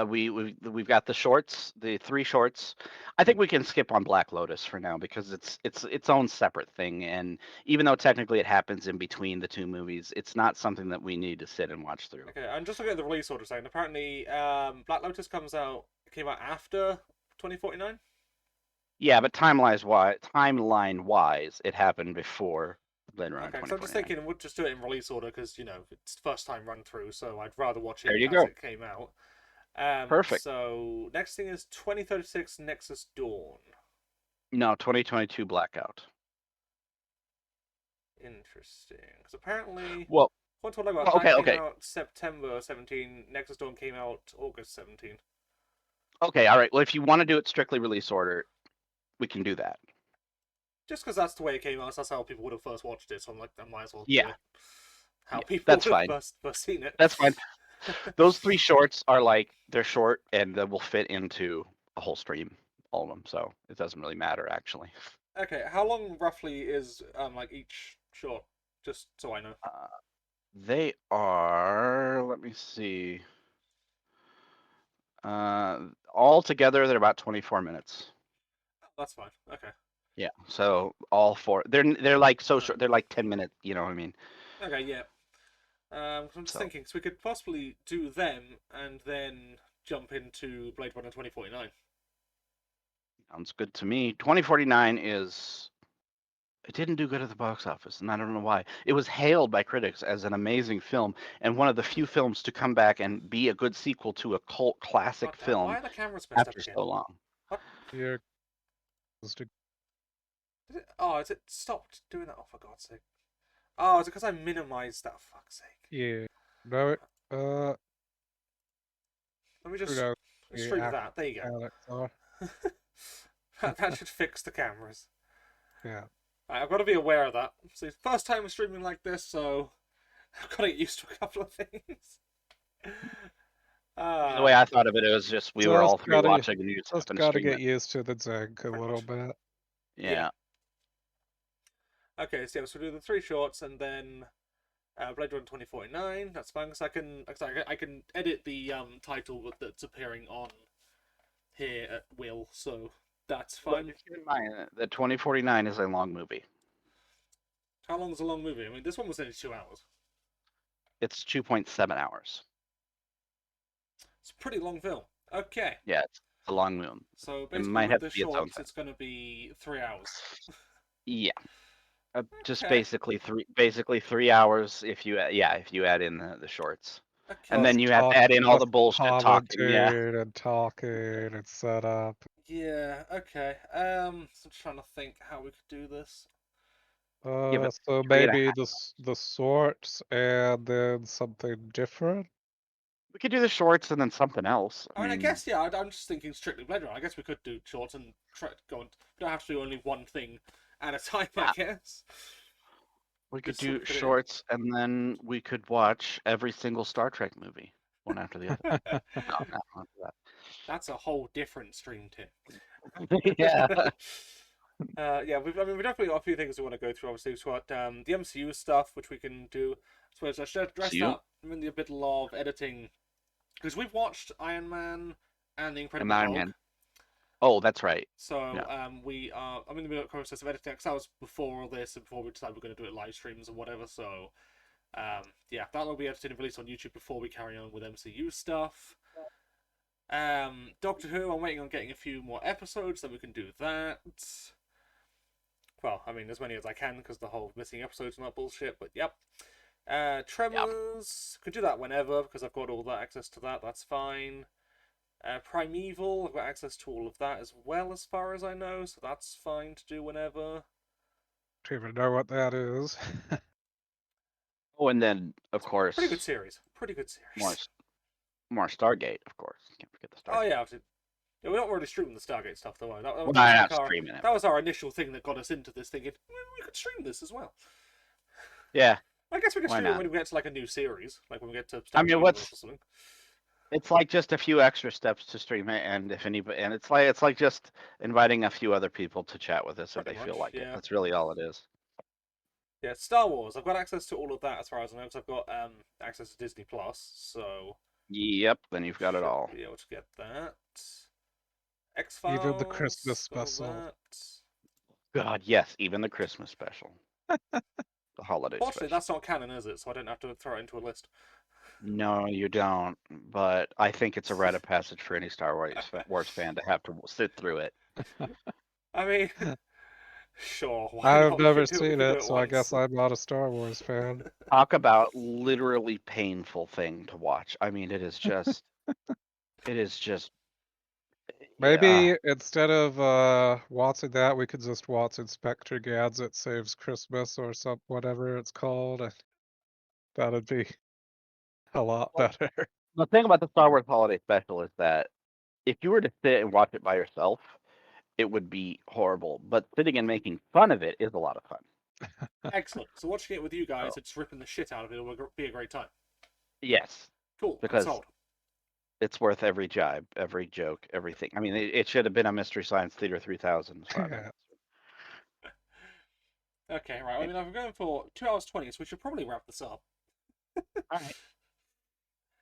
We've got the shorts, the 3 shorts. I think we can skip on Black Lotus for now because it's its own separate thing, and even though technically it happens in between the 2 movies, it's not something that we need to sit and watch through. Okay, I'm just looking at the release order saying apparently Black Lotus came out after 2049. Yeah, but timeline wise, it happened before Blade Runner. Okay, so I'm just thinking we'll just do it in release order because it's first time run through, so I'd rather watch it it came out. Perfect. So next thing is 2036 Nexus Dawn. No, 2022 Blackout. Interesting, because apparently, came out September 17. Nexus Dawn came out August 17. Okay, all right. Well, if you want to do it strictly release order, we can do that. Just because that's the way it came out, that's how people would have first watched it. So I'm like, I might as well. Yeah. How people that's would fine. have first seen it. That's fine. Those 3 shorts are like they're short and they will fit into a whole stream, all of them. So it doesn't really matter actually. Okay, how long roughly is like each short? Just so I know. They are. Let me see. All together, they're about 24 minutes. That's fine. Okay. Yeah. So all 4, they're like so short. They're like 10 minutes. You know what I mean? Okay. Yeah. I'm just thinking, so we could possibly do them and then jump into Blade Runner 2049. Sounds good to me. 2049 is. It didn't do good at the box office, and I don't know why. It was hailed by critics as an amazing film and one of the few films to come back and be a good sequel to a cult classic film why are the cameras messed up after again? so long. What? Yeah. Has it stopped doing that? Oh, for God's sake. Oh, is it because I minimized that? Fuck's sake. Yeah. No, Let me just stream that. There you go. that should fix the cameras. Yeah. I've got to be aware of that. It's the first time we're streaming like this, so I've got to get used to a couple of things. The way I thought of it, it was just we were all 3 watching and you just happened to gotta stream get it. used to the zinc a little bit. Yeah. Okay, so we'll do the 3 shorts and then Blade Runner 2049. That's fine because I can edit the title that's appearing on here at will, so that's fine. But keep in mind that 2049 is a long movie. How long is a long movie? I mean, this one was only 2 hours. It's 2.7 hours. It's a pretty long film. Okay. Yeah, it's a long film. So basically, with the shorts, it's going to be 3 hours. Yeah. Just basically 3 hours if you add in the shorts. Okay. And then you have to add in all the bullshit talking. Yeah. And talking and set up. Yeah, okay. I'm trying to think how we could do this. So maybe the shorts and then something different? We could do the shorts and then something else. I mean, I guess, yeah, I'm just thinking strictly Blade Runner. I guess we could do shorts and try to go on. We don't have to do only one thing at a time, I guess. We could do shorts and then we could watch every single Star Trek movie, one after the other. No, not after that. That's a whole different stream, Tim. Yeah. Yeah, we definitely got a few things we want to go through. Obviously, we've got the MCU stuff, which we can do. So I should address that in the middle of editing, because we've watched Iron Man and the Incredible Hulk. Oh, that's right. So I'm in the middle of the process of editing, because that was before all this and before we decided we're going to do it live streams and whatever. So yeah, that'll be edited and released on YouTube before we carry on with MCU stuff. Doctor Who, I'm waiting on getting a few more episodes, so we can do that. Well, I mean, as many as I can, because the whole missing episodes not bullshit, but yep. Tremors, could do that whenever, because I've got all that access to that, that's fine. Primeval, I've got access to all of that as well, as far as I know, so that's fine to do whenever. Don't even know what that is. Oh, and then, of course... Pretty good series. More Stargate, of course. Can't forget the Stargate. Oh, yeah, we're not really streaming the Stargate stuff, though. That was our initial thing that got us into this, thinking, we could stream this as well. Yeah. I guess we can stream it when we get to, like, a new series. Like, when we get to Stargate or something. It's like just a few extra steps to stream it, and it's like just inviting a few other people to chat with us if they feel like it. That's really all it is. Yeah, Star Wars. I've got access to all of that as far as I know, because I've got access to Disney Plus, so... Yep, then you've got it all. Be able to get that. X-Files. Even the Christmas special. God, yes, even the Christmas special. The holiday special. Fortunately, that's not canon, is it? So I don't have to throw it into a list. No, you don't. But I think it's a rite of passage for any Star Wars fan to have to sit through it. I mean, sure. I've never seen it, so I guess I'm not a Star Wars fan. Talk about literally painful thing to watch. I mean, it is just... Maybe instead of watching that, we could just watch Inspector Gadget Saves Christmas or whatever it's called. And that'd be a lot better. The thing about the Star Wars Holiday Special is that if you were to sit and watch it by yourself, it would be horrible. But sitting and making fun of it is a lot of fun. Excellent. So watching it with you guys, it's ripping the shit out of it. It will be a great time. Yes. Cool. because Sold. it's worth every jibe, every joke, everything. I mean, it should have been a Mystery Science Theater 3000. Okay, right. I mean, I'm going for 2 hours 20, so we should probably wrap this up. All right.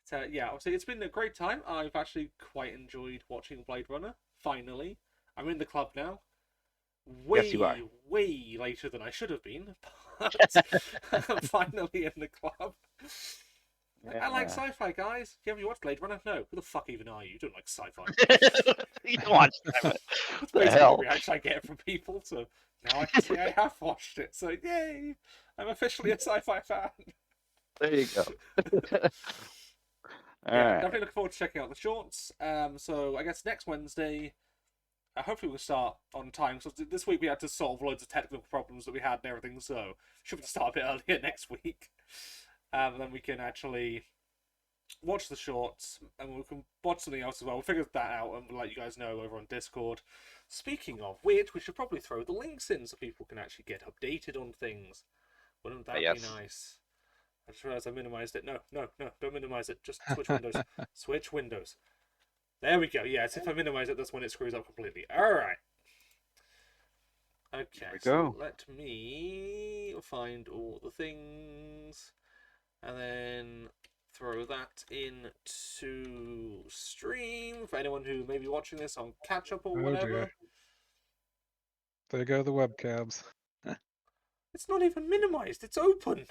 So, yeah, obviously, it's been a great time. I've actually quite enjoyed watching Blade Runner. Finally. I'm in the club now. Yes, you are. Way later than I should have been, but I'm finally in the club. I like sci-fi, guys. Have you watched Blade Runner? No. Who the fuck even are you? You don't like sci-fi. You don't watch sci-fi. That's basically the reaction I get from people, so now I can say I have watched it. So, yay! I'm officially a sci-fi fan. There you go. Definitely looking forward to checking out the shorts. So I guess next Wednesday, hopefully we'll start on time. So this week we had to solve loads of technical problems that we had and everything, so should we start a bit earlier next week. And then we can actually watch the shorts, and we can watch something else as well. We'll figure that out, and we'll let you guys know over on Discord. Speaking of which, we should probably throw the links in so people can actually get updated on things. Wouldn't that be nice? I just realised I minimised it. No, don't minimise it. Just switch windows. Switch windows. There we go. Yeah, it's if I minimise it, that's when it screws up completely. Alright. Okay, so let me find all the things. And then throw that into stream for anyone who may be watching this on catch up or whatever. Dear. There go the webcams. It's not even minimized, it's open.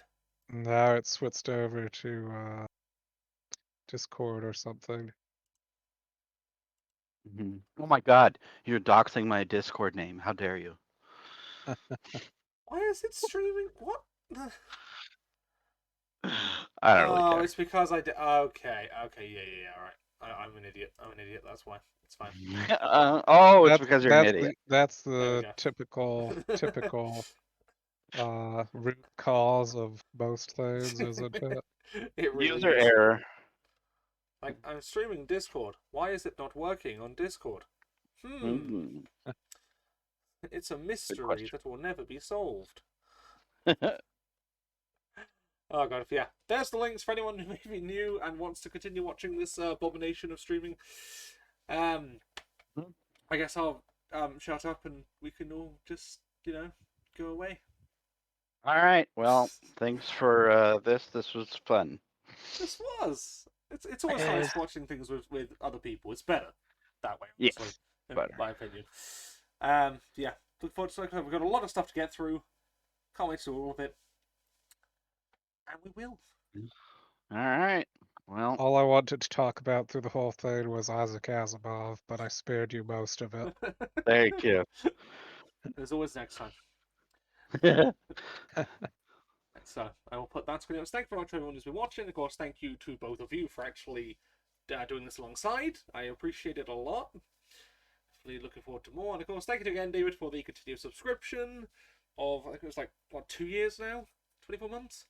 Now it's switched over to Discord or something. Oh my god, you're doxing my Discord name. How dare you? Why is it streaming? What? I don't really care. It's because I did. Okay, yeah, alright. I'm an idiot. That's why. It's fine. It's because you're an idiot. That's the typical root cause of most things, isn't it? It really User is. error. Like, I'm streaming Discord. Why is it not working on Discord? It's a mystery that will never be solved. Oh god, yeah. There's the links for anyone who may be new and wants to continue watching this abomination of streaming. I guess I'll shut up and we can all just, go away. Alright, well, thanks for this. This was fun. This was. It's always nice watching things with other people. It's better that way, honestly, in my opinion. Yeah, look forward to it. We've got a lot of stuff to get through. Can't wait to do all of it. And we will. Alright. Well, all I wanted to talk about through the whole thing was Isaac Asimov, but I spared you most of it. Thank you. There's always next time. So I will put that screen up. Thank you very much to everyone who's been watching. Of course, thank you to both of you for actually doing this alongside. I appreciate it a lot. Definitely looking forward to more. And of course, thank you again, David, for the continued subscription of, I think it was like, what, 2 years now? 24 months?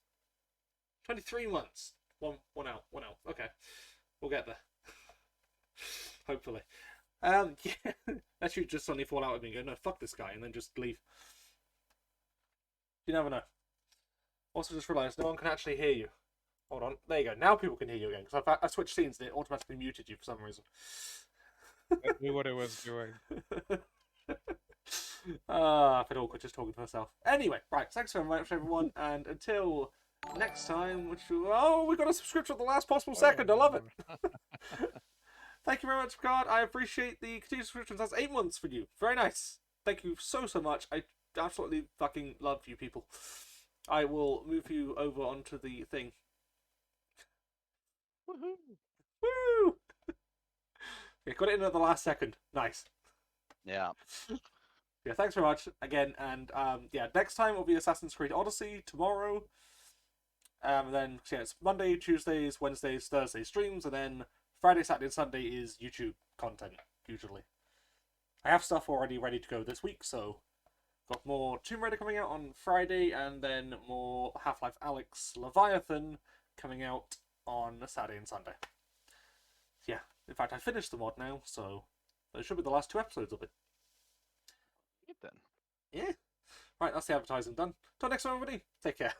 23 months. One out. Okay. We'll get there. Hopefully. Yeah. That should just suddenly fall out of me and go, no, fuck this guy, and then just leave. You never know. Also just realised no one can actually hear you. Hold on. There you go. Now people can hear you again, because I switched scenes and it automatically muted you for some reason. I knew what it was doing. I feel awkward just talking to myself. Anyway, right. Thanks very much, everyone, and until next time, we got a subscription at the last possible second. I love it. Thank you very much, Picard. I appreciate the continued subscriptions. That's 8 months for you. Very nice. Thank you so much. I absolutely fucking love you people. I will move you over onto the thing. Woohoo! Woo! Yeah, got it in at the last second. Nice. Yeah. Yeah, thanks very much again. And yeah, next time will be Assassin's Creed Odyssey tomorrow. Then it's Monday, Tuesdays, Wednesdays, Thursdays streams, and then Friday, Saturday, and Sunday is YouTube content usually. I have stuff already ready to go this week, so got more Tomb Raider coming out on Friday, and then more Half-Life Alyx Leviathan coming out on Saturday and Sunday. Yeah, in fact, I finished the mod now, so those should be the last 2 episodes of it. Good then. Yeah. Right, that's the advertising done. Till next time, everybody. Take care.